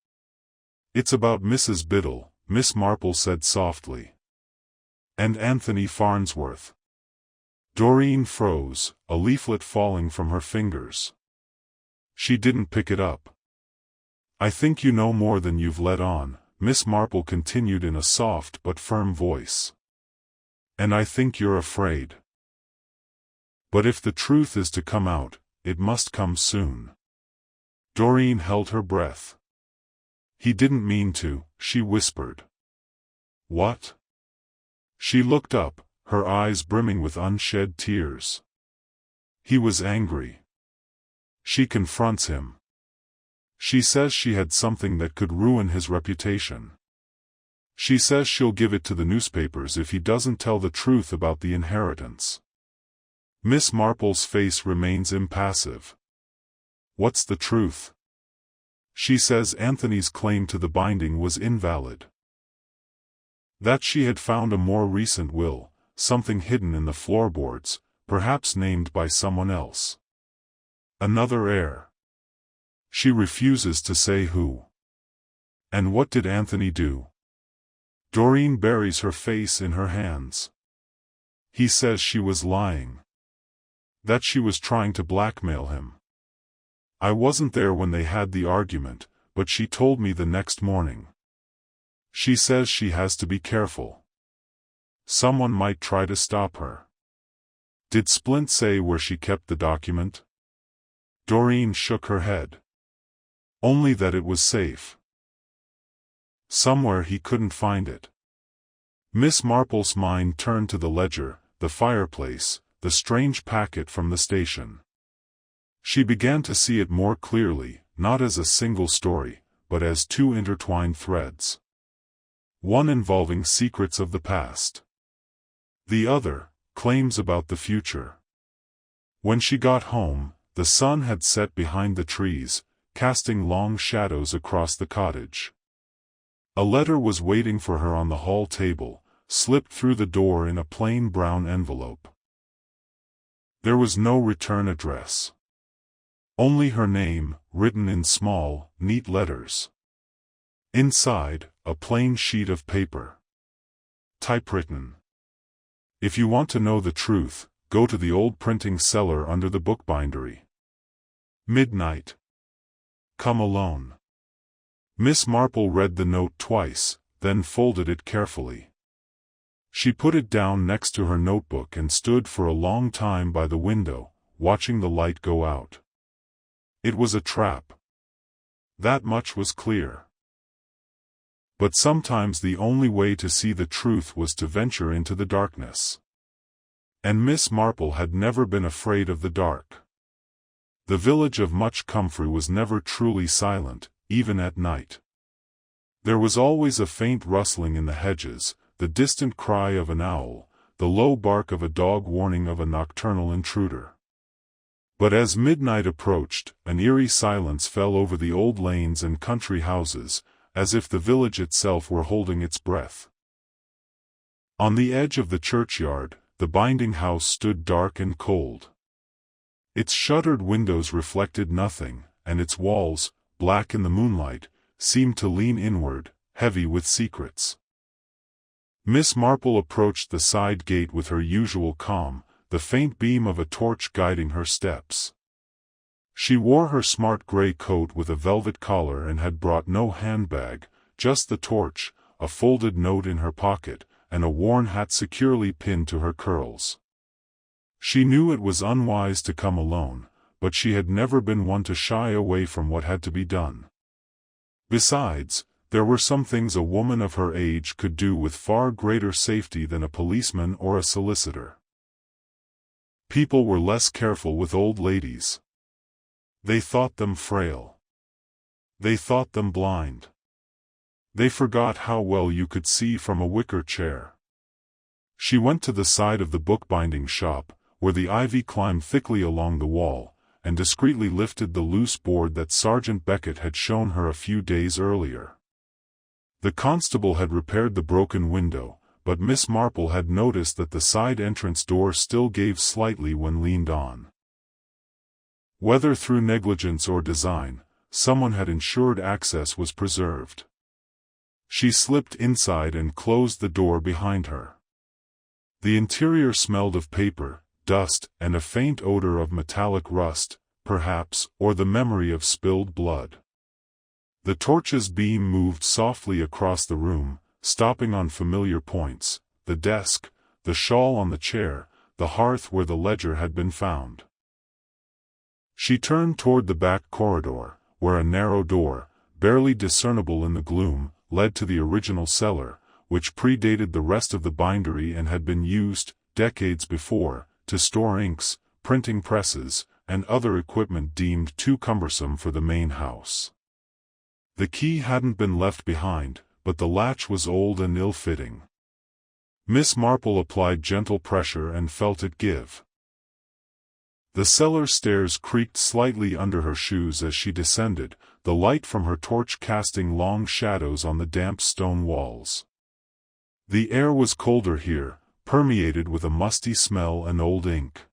"It's about Mrs. Biddle," Miss Marple said softly. "And Anthony Farnsworth." Doreen froze, a leaflet falling from her fingers. She didn't pick it up. "I think you know more than you've let on," Miss Marple continued in a soft but firm voice. "And I think you're afraid. But if the truth is to come out, it must come soon." Doreen held her breath. "He didn't mean to," she whispered. "What?" She looked up, her eyes brimming with unshed tears. "He was angry. She confronts him. She says she had something that could ruin his reputation. She says she'll give it to the newspapers if he doesn't tell the truth about the inheritance." Miss Marple's face remains impassive. "What's the truth?" "She says Anthony's claim to the binding was invalid. That she had found a more recent will, something hidden in the floorboards, perhaps named by someone else. Another heir. She refuses to say who." "And what did Anthony do?" Doreen buries her face in her hands. "He says she was lying. That she was trying to blackmail him. I wasn't there when they had the argument, but she told me the next morning. She says she has to be careful. Someone might try to stop her." "Did Splint say where she kept the document?" Doreen shook her head. "Only that it was safe. Somewhere he couldn't find it." Miss Marple's mind turned to the ledger, the fireplace, the strange packet from the station. She began to see it more clearly, not as a single story, but as two intertwined threads. One involving secrets of the past. The other, claims about the future. When she got home, the sun had set behind the trees, casting long shadows across the cottage. A letter was waiting for her on the hall table, slipped through the door in a plain brown envelope. There was no return address. Only her name, written in small, neat letters. Inside, a plain sheet of paper. Typewritten. If you want to know the truth, go to the old printing cellar under the bookbindery. Midnight. Come alone. Miss Marple read the note twice, then folded it carefully. She put it down next to her notebook and stood for a long time by the window, watching the light go out. It was a trap. That much was clear. But sometimes the only way to see the truth was to venture into the darkness. And Miss Marple had never been afraid of the dark. The village of Much Comfrey was never truly silent, even at night. There was always a faint rustling in the hedges, the distant cry of an owl, the low bark of a dog warning of a nocturnal intruder. But as midnight approached, an eerie silence fell over the old lanes and country houses, as if the village itself were holding its breath. On the edge of the churchyard, the binding house stood dark and cold. Its shuttered windows reflected nothing, and its walls, black in the moonlight, seemed to lean inward, heavy with secrets. Miss Marple approached the side gate with her usual calm, the faint beam of a torch guiding her steps. She wore her smart gray coat with a velvet collar and had brought no handbag, just the torch, a folded note in her pocket, and a worn hat securely pinned to her curls. She knew it was unwise to come alone, but she had never been one to shy away from what had to be done. Besides, there were some things a woman of her age could do with far greater safety than a policeman or a solicitor. People were less careful with old ladies. They thought them frail. They thought them blind. They forgot how well you could see from a wicker chair. She went to the side of the bookbinding shop, where the ivy climbed thickly along the wall, and discreetly lifted the loose board that Sergeant Beckett had shown her a few days earlier. The constable had repaired the broken window, but Miss Marple had noticed that the side entrance door still gave slightly when leaned on. Whether through negligence or design, someone had ensured access was preserved. She slipped inside and closed the door behind her. The interior smelled of paper, dust, and a faint odor of metallic rust, perhaps, or the memory of spilled blood. The torch's beam moved softly across the room, stopping on familiar points: the desk, the shawl on the chair, the hearth where the ledger had been found. She turned toward the back corridor, where a narrow door, barely discernible in the gloom, led to the original cellar, which predated the rest of the bindery and had been used, decades before, to store inks, printing presses, and other equipment deemed too cumbersome for the main house. The key hadn't been left behind, but the latch was old and ill-fitting. Miss Marple applied gentle pressure and felt it give. The cellar stairs creaked slightly under her shoes as she descended, the light from her torch casting long shadows on the damp stone walls. The air was colder here, permeated with a musty smell and old ink.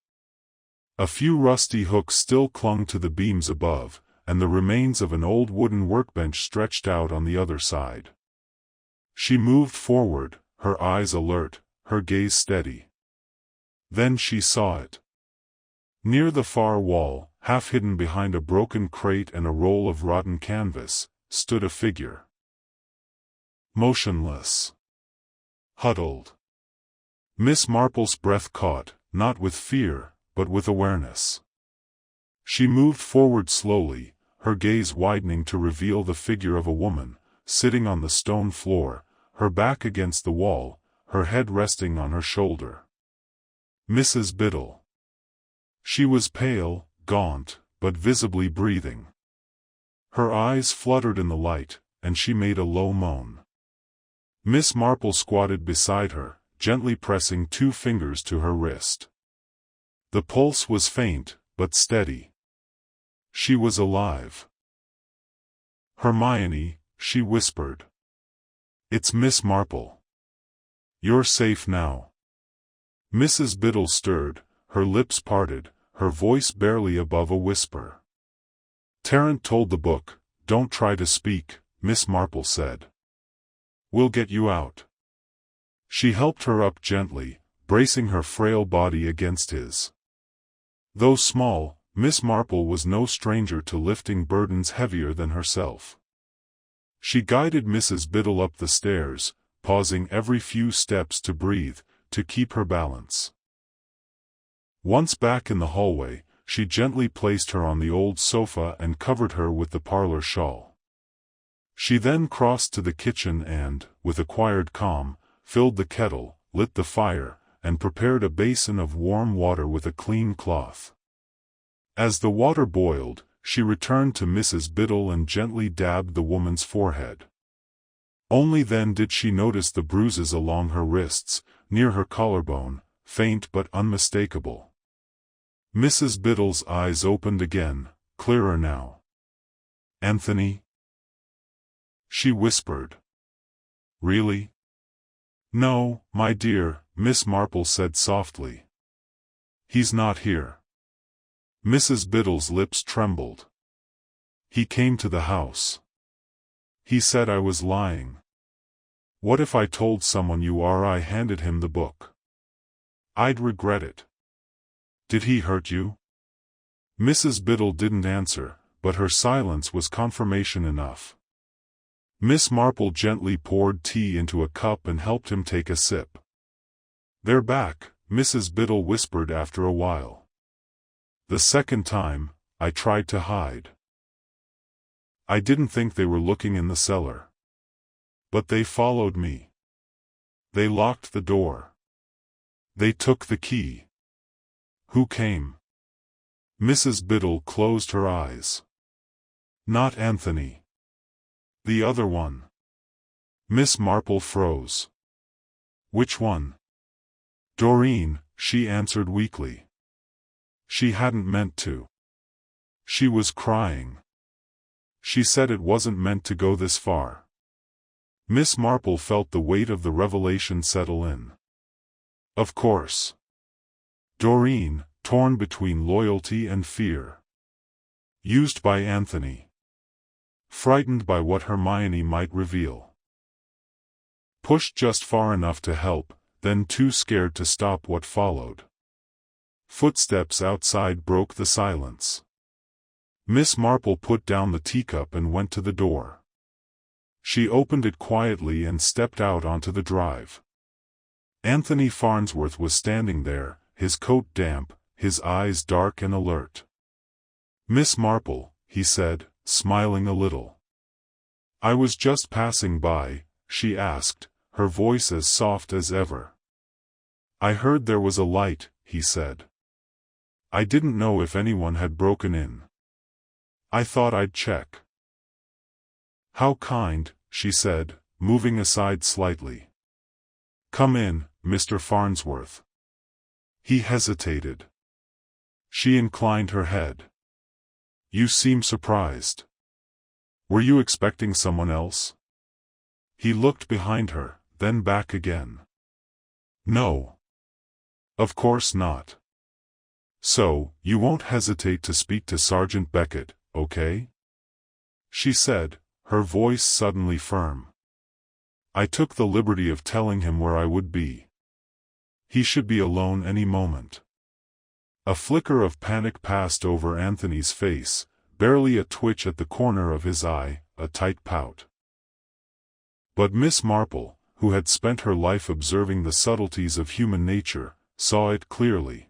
A few rusty hooks still clung to the beams above, and the remains of an old wooden workbench stretched out on the other side. She moved forward, her eyes alert, her gaze steady. Then she saw it. Near the far wall, half hidden behind a broken crate and a roll of rotten canvas, stood a figure. Motionless. Huddled. Miss Marple's breath caught, not with fear, but with awareness. She moved forward slowly, her gaze widening to reveal the figure of a woman, sitting on the stone floor, her back against the wall, her head resting on her shoulder. Mrs. Biddle. She was pale, gaunt, but visibly breathing. Her eyes fluttered in the light, and she made a low moan. Miss Marple squatted beside her, gently pressing 2 fingers to her wrist. The pulse was faint, but steady. She was alive. "Hermione," she whispered. "It's Miss Marple. You're safe now." Mrs. Biddle stirred, her lips parted, her voice barely above a whisper. "Tarrant told the book, don't try to speak," Miss Marple said. "We'll get you out." She helped her up gently, bracing her frail body against his. Though small, Miss Marple was no stranger to lifting burdens heavier than herself. She guided Mrs. Biddle up the stairs, pausing every few steps to breathe, to keep her balance. Once back in the hallway, she gently placed her on the old sofa and covered her with the parlor shawl. She then crossed to the kitchen and, with acquired calm, filled the kettle, lit the fire, and prepared a basin of warm water with a clean cloth. As the water boiled, she returned to Mrs. Biddle and gently dabbed the woman's forehead. Only then did she notice the bruises along her wrists, near her collarbone, faint but unmistakable. Mrs. Biddle's eyes opened again, clearer now. "Anthony?" she whispered. "Really?" "No, my dear," Miss Marple said softly. "He's not here." Mrs. Biddle's lips trembled. "He came to the house. He said I was lying. What if I told someone I handed him the book? I'd regret it. Did he hurt you?" Mrs. Biddle didn't answer, but her silence was confirmation enough. Miss Marple gently poured tea into a cup and helped him take a sip. "They're back," Mrs. Biddle whispered after a while. "The second time, I tried to hide. I didn't think they were looking in the cellar. But they followed me. They locked the door. They took the key." "Who came?" Mrs. Biddle closed her eyes. "Not Anthony. The other one." Miss Marple froze. "Which one?" "Doreen," she answered weakly. She hadn't meant to. She was crying. She said it wasn't meant to go this far. Miss Marple felt the weight of the revelation settle in. Of course. Doreen, torn between loyalty and fear. Used by Anthony. Frightened by what Hermione might reveal. Pushed just far enough to help, then too scared to stop what followed. Footsteps outside broke the silence. Miss Marple put down the teacup and went to the door. She opened it quietly and stepped out onto the drive. Anthony Farnsworth was standing there, his coat damp, his eyes dark and alert. "Miss Marple," he said, smiling a little. "I was just passing by," she asked, her voice as soft as ever. "I heard there was a light," he said. "I didn't know if anyone had broken in. I thought I'd check." "How kind," she said, moving aside slightly. "Come in, Mr. Farnsworth." He hesitated. She inclined her head. "You seem surprised. Were you expecting someone else?" He looked behind her, then back again. "No. Of course not. So, you won't hesitate to speak to Sergeant Beckett, okay?" she said, her voice suddenly firm. "I took the liberty of telling him where I would be. He should be alone any moment." A flicker of panic passed over Anthony's face, barely a twitch at the corner of his eye, a tight pout. But Miss Marple, who had spent her life observing the subtleties of human nature, saw it clearly.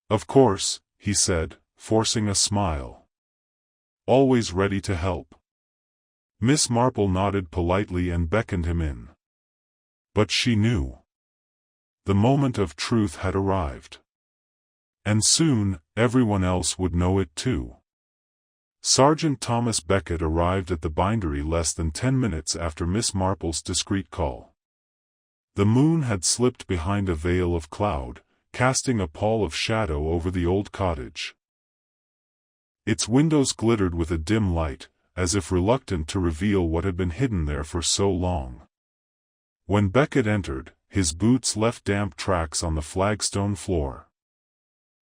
"Of course," he said, forcing a smile. "Always ready to help." Miss Marple nodded politely and beckoned him in. But she knew. The moment of truth had arrived. And soon, everyone else would know it too. Sergeant Thomas Beckett arrived at the Bindery less than 10 minutes after Miss Marple's discreet call. The moon had slipped behind a veil of cloud, casting a pall of shadow over the old cottage. Its windows glittered with a dim light, as if reluctant to reveal what had been hidden there for so long. When Beckett entered, his boots left damp tracks on the flagstone floor.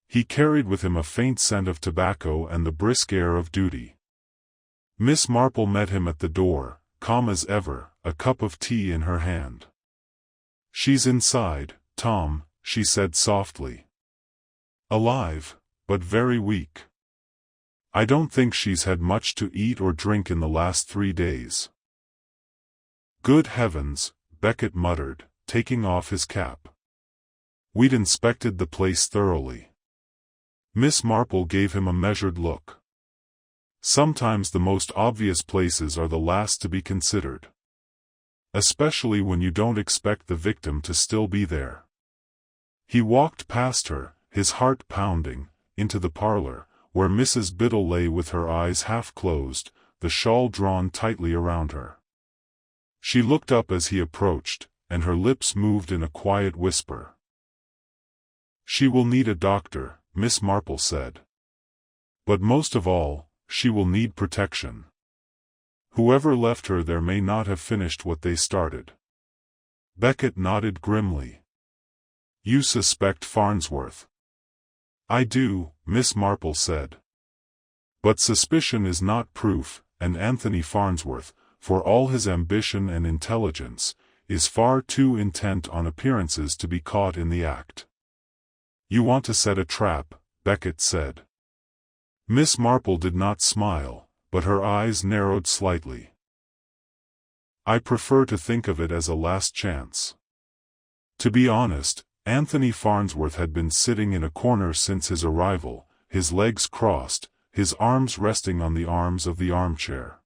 He carried with him a faint scent of tobacco and the brisk air of duty. Miss Marple met him at the door, calm as ever, a cup of tea in her hand. "She's inside, Tom," she said softly. "Alive, but very weak. I don't think she's had much to eat or drink in the last 3 days." "Good heavens," Beckett muttered, taking off his cap. "We'd inspected the place thoroughly." Miss Marple gave him a measured look. Sometimes the most obvious places are the last to be considered. Especially when you don't expect the victim to still be there. He walked past her, his heart pounding, into the parlor, where Mrs. Biddle lay with her eyes half closed, the shawl drawn tightly around her. She looked up as he approached, and her lips moved in a quiet whisper. "She will need a doctor," Miss Marple said. "But most of all, she will need protection. Whoever left her there may not have finished what they started." Beckett nodded grimly. "You suspect Farnsworth?" "I do," Miss Marple said. "But suspicion is not proof, and Anthony Farnsworth, for all his ambition and intelligence, is far too intent on appearances to be caught in the act." "You want to set a trap," Beckett said. Miss Marple did not smile, but her eyes narrowed slightly. "I prefer to think of it as a last chance. To be honest, Anthony Farnsworth had been sitting in a corner since his arrival, his legs crossed, his arms resting on the arms of the armchair.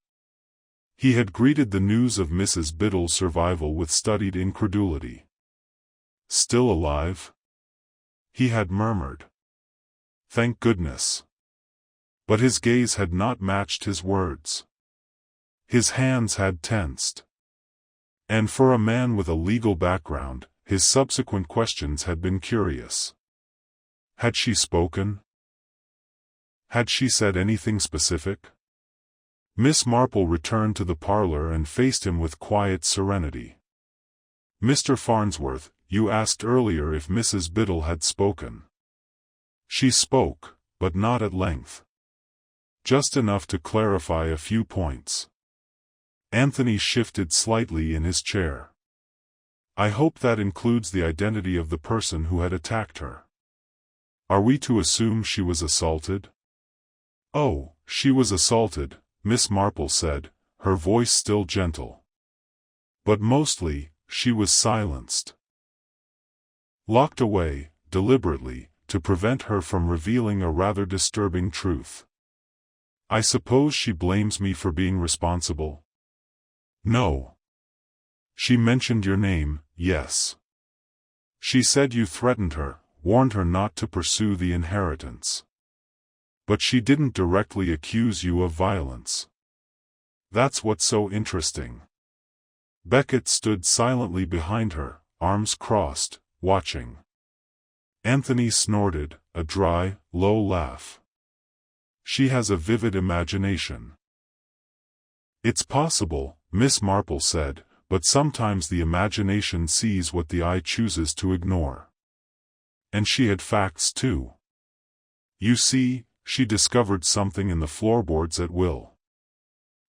He had greeted the news of Mrs. Biddle's survival with studied incredulity. "Still alive?" he had murmured. "Thank goodness." But his gaze had not matched his words. His hands had tensed. And for a man with a legal background, his subsequent questions had been curious. Had she spoken? Had she said anything specific? Miss Marple returned to the parlor and faced him with quiet serenity. "Mr. Farnsworth, you asked earlier if Mrs. Biddle had spoken." "She spoke, but not at length. Just enough to clarify a few points." Anthony shifted slightly in his chair. "I hope that includes the identity of the person who had attacked her. Are we to assume she was assaulted?" "Oh, she was assaulted," Miss Marple said, her voice still gentle. "But mostly, she was silenced. Locked away, deliberately, to prevent her from revealing a rather disturbing truth. I suppose she blames me for being responsible?" "No. She mentioned your name, yes. She said you threatened her, warned her not to pursue the inheritance. But she didn't directly accuse you of violence. That's what's so interesting." Beckett stood silently behind her, arms crossed, watching. Anthony snorted, a dry, low laugh. "She has a vivid imagination." "It's possible," Miss Marple said, "but sometimes the imagination sees what the eye chooses to ignore. And she had facts too. You see, she discovered something in the floorboards at will.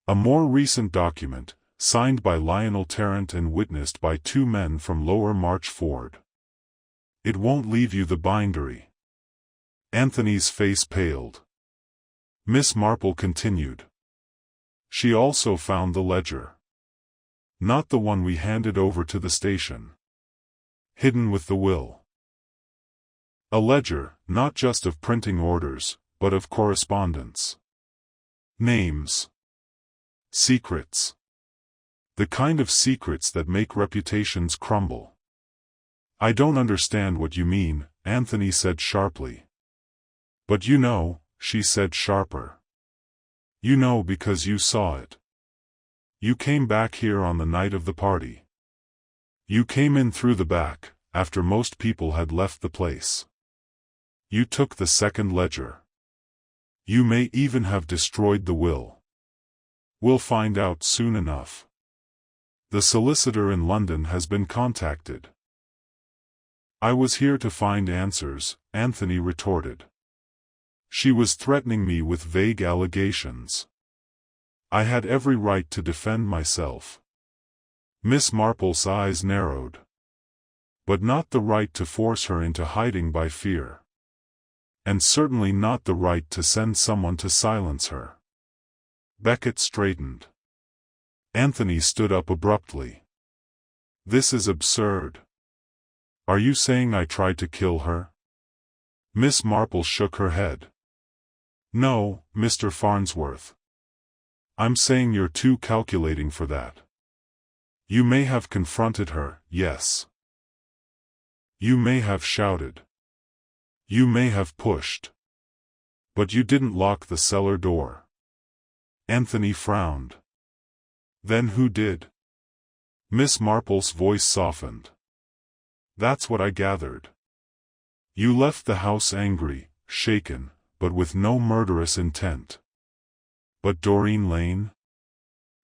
A more recent document, signed by Lionel Tarrant and witnessed by 2 men from Lower Marchford. It won't leave you the Bindery." Anthony's face paled. Miss Marple continued. "She also found the ledger. Not the one we handed over to the station. Hidden with the will. A ledger, not just of printing orders, but of correspondence. Names. Secrets. The kind of secrets that make reputations crumble." "I don't understand what you mean," Anthony said sharply. "But you know," she said sharper. You know because you saw it. You came back here on the night of the party. You came in through the back, after most people had left the place. You took the second ledger. You may even have destroyed the will. We'll find out soon enough. The solicitor in London has been contacted. I was here to find answers, Anthony retorted. She was threatening me with vague allegations. I had every right to defend myself. Miss Marple's eyes narrowed. But not the right to force her into hiding by fear. And certainly not the right to send someone to silence her. Beckett straightened. Anthony stood up abruptly. This is absurd. Are you saying I tried to kill her? Miss Marple shook her head. No, Mr. Farnsworth. I'm saying you're too calculating for that. You may have confronted her, yes. You may have shouted. You may have pushed. But you didn't lock the cellar door. Anthony frowned. Then who did? Miss Marple's voice softened. That's what I gathered. You left the house angry, shaken, but with no murderous intent. But Doreen Lane?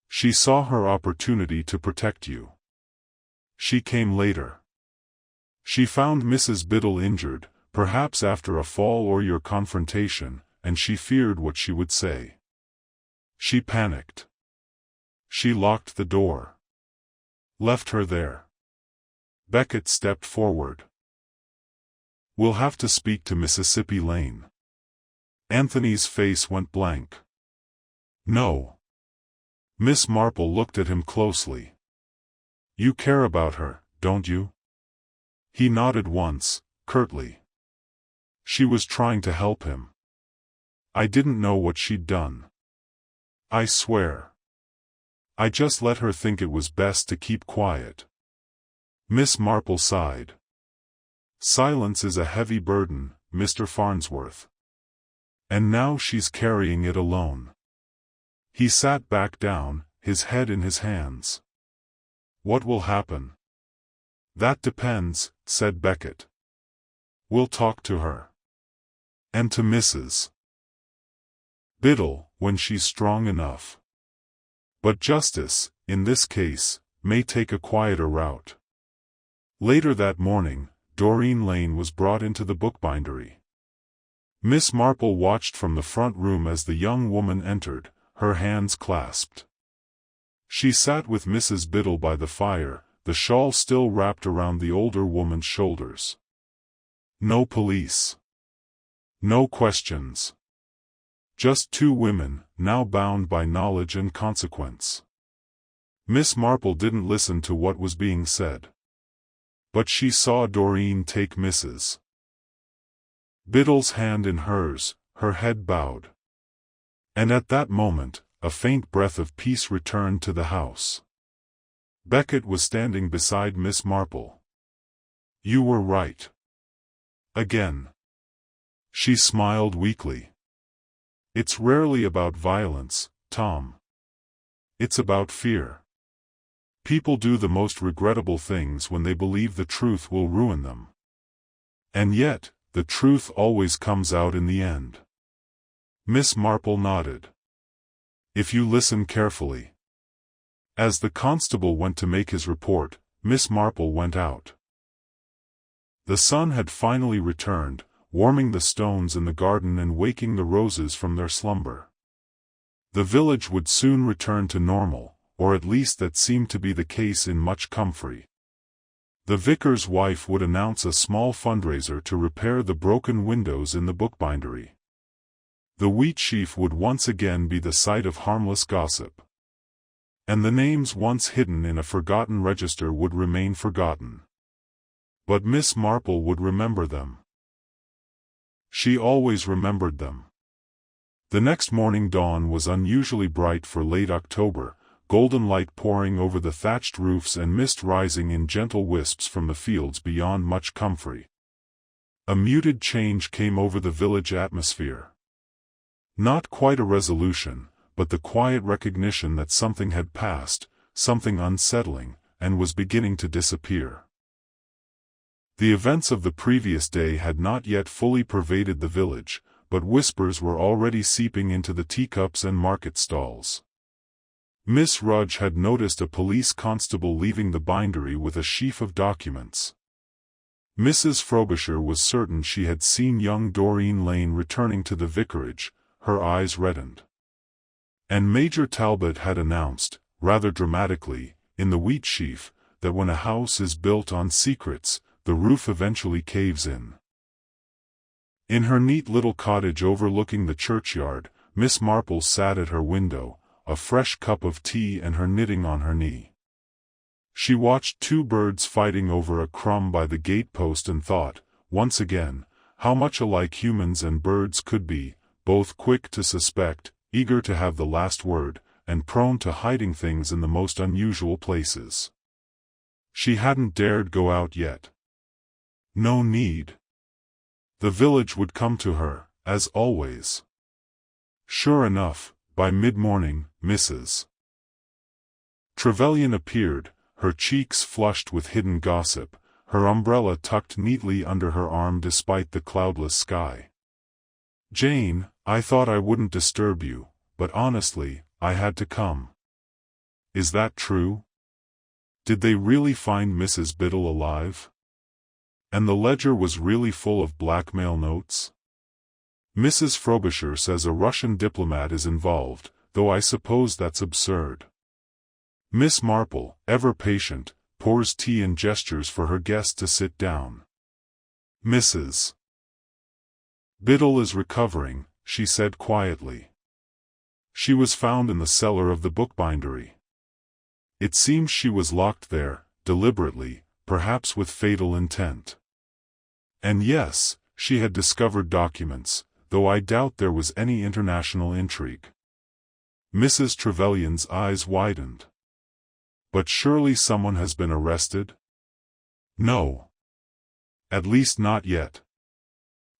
She saw her opportunity to protect you. She came later. She found Mrs. Biddle injured, perhaps after a fall or your confrontation, and she feared what she would say. She panicked. She locked the door. Left her there. Beckett stepped forward. We'll have to speak to Mississippi Lane. Anthony's face went blank. No. Miss Marple looked at him closely. You care about her, don't you? He nodded once, curtly. She was trying to help him. I didn't know what she'd done. I swear. I just let her think it was best to keep quiet. Miss Marple sighed. Silence is a heavy burden, Mr. Farnsworth. And now she's carrying it alone. He sat back down, his head in his hands. What will happen? That depends, said Beckett. We'll talk to her. And to Mrs. Biddle, when she's strong enough. But justice, in this case, may take a quieter route. Later that morning, Doreen Lane was brought into the bookbindery. Miss Marple watched from the front room as the young woman entered, her hands clasped. She sat with Mrs. Biddle by the fire, the shawl still wrapped around the older woman's shoulders. No police. No questions. Just two women, now bound by knowledge and consequence. Miss Marple didn't listen to what was being said. But she saw Doreen take Mrs. Biddle's hand in hers, her head bowed. And at that moment, a faint breath of peace returned to the house. Beckett was standing beside Miss Marple. You were right. Again. She smiled weakly. It's rarely about violence, Tom. It's about fear. People do the most regrettable things when they believe the truth will ruin them. And yet, the truth always comes out in the end. Miss Marple nodded. If you listen carefully. As the constable went to make his report, Miss Marple went out. The sun had finally returned, warming the stones in the garden and waking the roses from their slumber. The village would soon return to normal, or at least that seemed to be the case in Much Comfrey. The vicar's wife would announce a small fundraiser to repair the broken windows in the bookbindery. The wheat sheaf would once again be the site of harmless gossip. And the names once hidden in a forgotten register would remain forgotten. But Miss Marple would remember them. She always remembered them. The next morning dawn was unusually bright for late October, golden light pouring over the thatched roofs and mist rising in gentle wisps from the fields beyond Much Comfrey. A muted change came over the village atmosphere. Not quite a resolution, but the quiet recognition that something had passed, something unsettling, and was beginning to disappear. The events of the previous day had not yet fully pervaded the village, but whispers were already seeping into the teacups and market stalls. Miss Rudge had noticed a police constable leaving the bindery with a sheaf of documents. Mrs. Frobisher was certain she had seen young Doreen Lane returning to the vicarage, her eyes reddened. And Major Talbot had announced, rather dramatically, in the wheat sheaf, that when a house is built on secrets, the roof eventually caves in. In her neat little cottage overlooking the churchyard, Miss Marple sat at her window, a fresh cup of tea and her knitting on her knee. She watched two birds fighting over a crumb by the gate-post and thought, once again, how much alike humans and birds could be, both quick to suspect, eager to have the last word, and prone to hiding things in the most unusual places. She hadn't dared go out yet. No need. The village would come to her, as always. Sure enough, by mid-morning, Mrs. Trevelyan appeared, her cheeks flushed with hidden gossip, her umbrella tucked neatly under her arm despite the cloudless sky. "Jane, I thought I wouldn't disturb you, but honestly, I had to come." "Is that true? Did they really find Mrs. Biddle alive? And the ledger was really full of blackmail notes? Mrs. Frobisher says a Russian diplomat is involved, though I suppose that's absurd." Miss Marple, ever patient, pours tea and gestures for her guest to sit down. "Mrs. Biddle is recovering," she said quietly. "She was found in the cellar of the bookbindery. It seems she was locked there, deliberately, perhaps with fatal intent. And yes, she had discovered documents, though I doubt there was any international intrigue." Mrs. Trevelyan's eyes widened. "But surely someone has been arrested?" "No. At least not yet.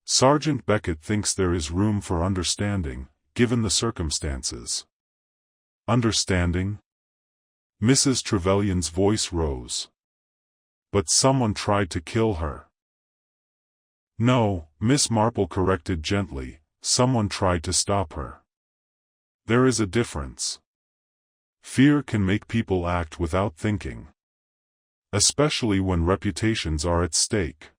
Sergeant Beckett thinks there is room for understanding, given the circumstances." "Understanding?" Mrs. Trevelyan's voice rose. "But someone tried to kill her." "No," Miss Marple corrected gently, "someone tried to stop her. There is a difference. Fear can make people act without thinking. Especially when reputations are at stake."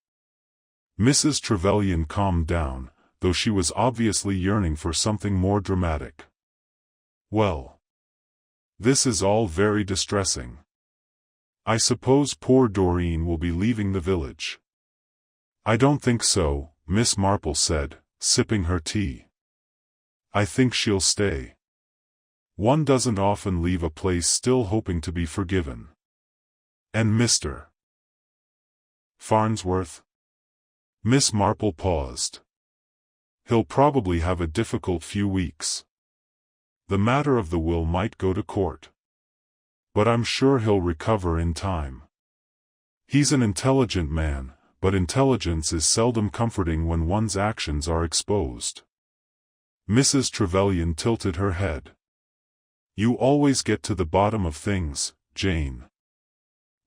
Mrs. Trevelyan calmed down, though she was obviously yearning for something more dramatic. "Well, this is all very distressing. I suppose poor Doreen will be leaving the village." "I don't think so," Miss Marple said, sipping her tea. "I think she'll stay. One doesn't often leave a place still hoping to be forgiven." "And Mr. Farnsworth?" Miss Marple paused. "He'll probably have a difficult few weeks. The matter of the will might go to court. But I'm sure he'll recover in time. He's an intelligent man, but intelligence is seldom comforting when one's actions are exposed." Mrs. Trevelyan tilted her head. "You always get to the bottom of things, Jane."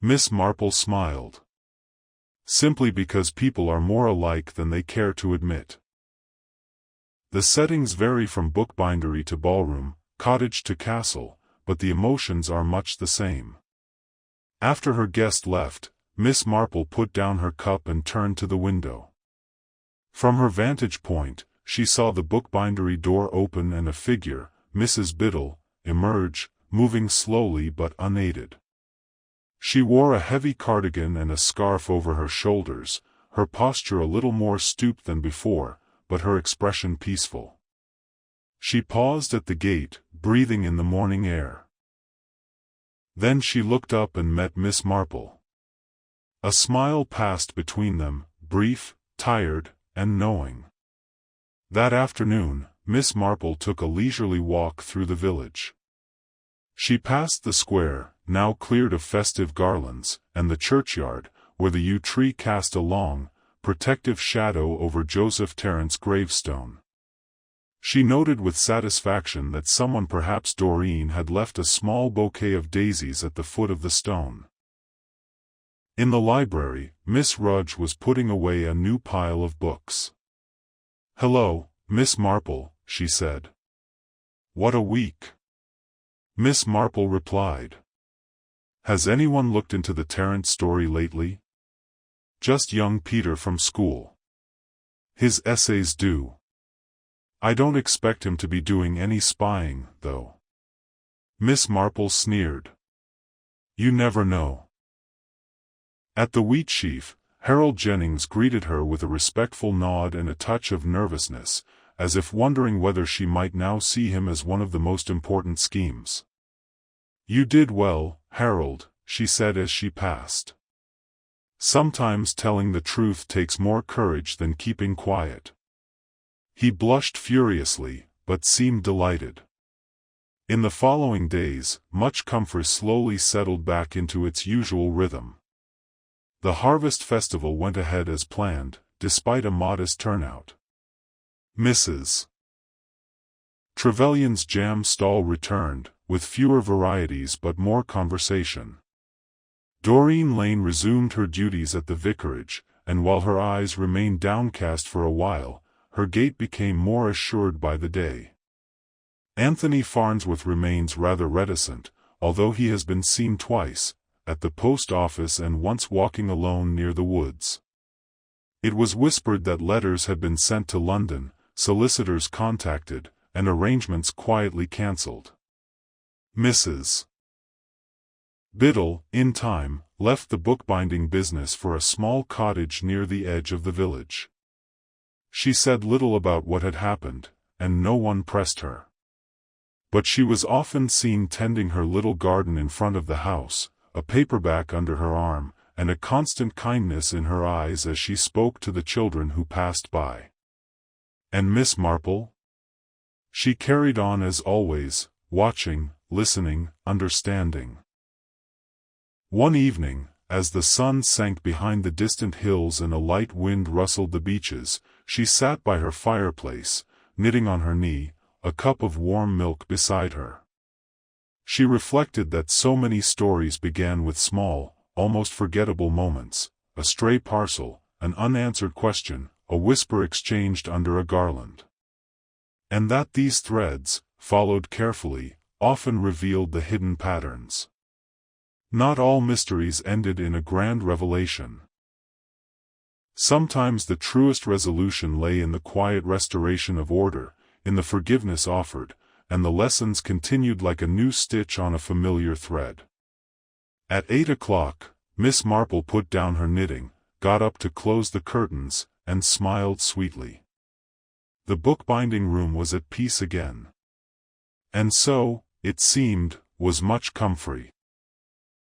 Miss Marple smiled. "Simply because people are more alike than they care to admit. The settings vary from bookbindery to ballroom, cottage to castle, but the emotions are much the same." After her guest left, Miss Marple put down her cup and turned to the window. From her vantage point, she saw the bookbindery door open and a figure, Mrs. Biddle, emerge, moving slowly but unaided. She wore a heavy cardigan and a scarf over her shoulders, her posture a little more stooped than before, but her expression peaceful. She paused at the gate, breathing in the morning air. Then she looked up and met Miss Marple. A smile passed between them, brief, tired, and knowing. That afternoon, Miss Marple took a leisurely walk through the village. She passed the square, now cleared of festive garlands, and the churchyard, where the yew tree cast a long, protective shadow over Joseph Tarrant's gravestone. She noted with satisfaction that someone, perhaps Doreen, had left a small bouquet of daisies at the foot of the stone. In the library, Miss Rudge was putting away a new pile of books. "Hello, Miss Marple," she said. "What a week!" Miss Marple replied. "Has anyone looked into the Tarrant story lately?" "Just young Peter from school. His essays due. I don't expect him to be doing any spying, though." Miss Marple sneered. "You never know." At the wheat sheaf, Harold Jennings greeted her with a respectful nod and a touch of nervousness, as if wondering whether she might now see him as one of the most important schemes. "You did well, Harold," she said as she passed. "Sometimes telling the truth takes more courage than keeping quiet." He blushed furiously, but seemed delighted. In the following days, much comfort slowly settled back into its usual rhythm. The harvest festival went ahead as planned, despite a modest turnout. Mrs. Trevelyan's jam stall returned, with fewer varieties but more conversation. Doreen Lane resumed her duties at the vicarage, and while her eyes remained downcast for a while, her gait became more assured by the day. Anthony Farnsworth remains rather reticent, although he has been seen twice, at the post office and once walking alone near the woods. It was whispered that letters had been sent to London, solicitors contacted, and arrangements quietly cancelled. Mrs. Biddle, in time, left the bookbinding business for a small cottage near the edge of the village. She said little about what had happened, and no one pressed her. But she was often seen tending her little garden in front of the house, a paperback under her arm, and a constant kindness in her eyes as she spoke to the children who passed by. And Miss Marple? She carried on as always, watching, listening, understanding. One evening, as the sun sank behind the distant hills and a light wind rustled the beeches, she sat by her fireplace, knitting on her knee, a cup of warm milk beside her. She reflected that so many stories began with small, almost forgettable moments, a stray parcel, an unanswered question, a whisper exchanged under a garland. And that these threads, followed carefully, often revealed the hidden patterns. Not all mysteries ended in a grand revelation. Sometimes the truest resolution lay in the quiet restoration of order, in the forgiveness offered, and the lessons continued like a new stitch on a familiar thread. At 8 o'clock, Miss Marple put down her knitting, got up to close the curtains, and smiled sweetly. The bookbinding room was at peace again. And so, it seemed, was much comfrey.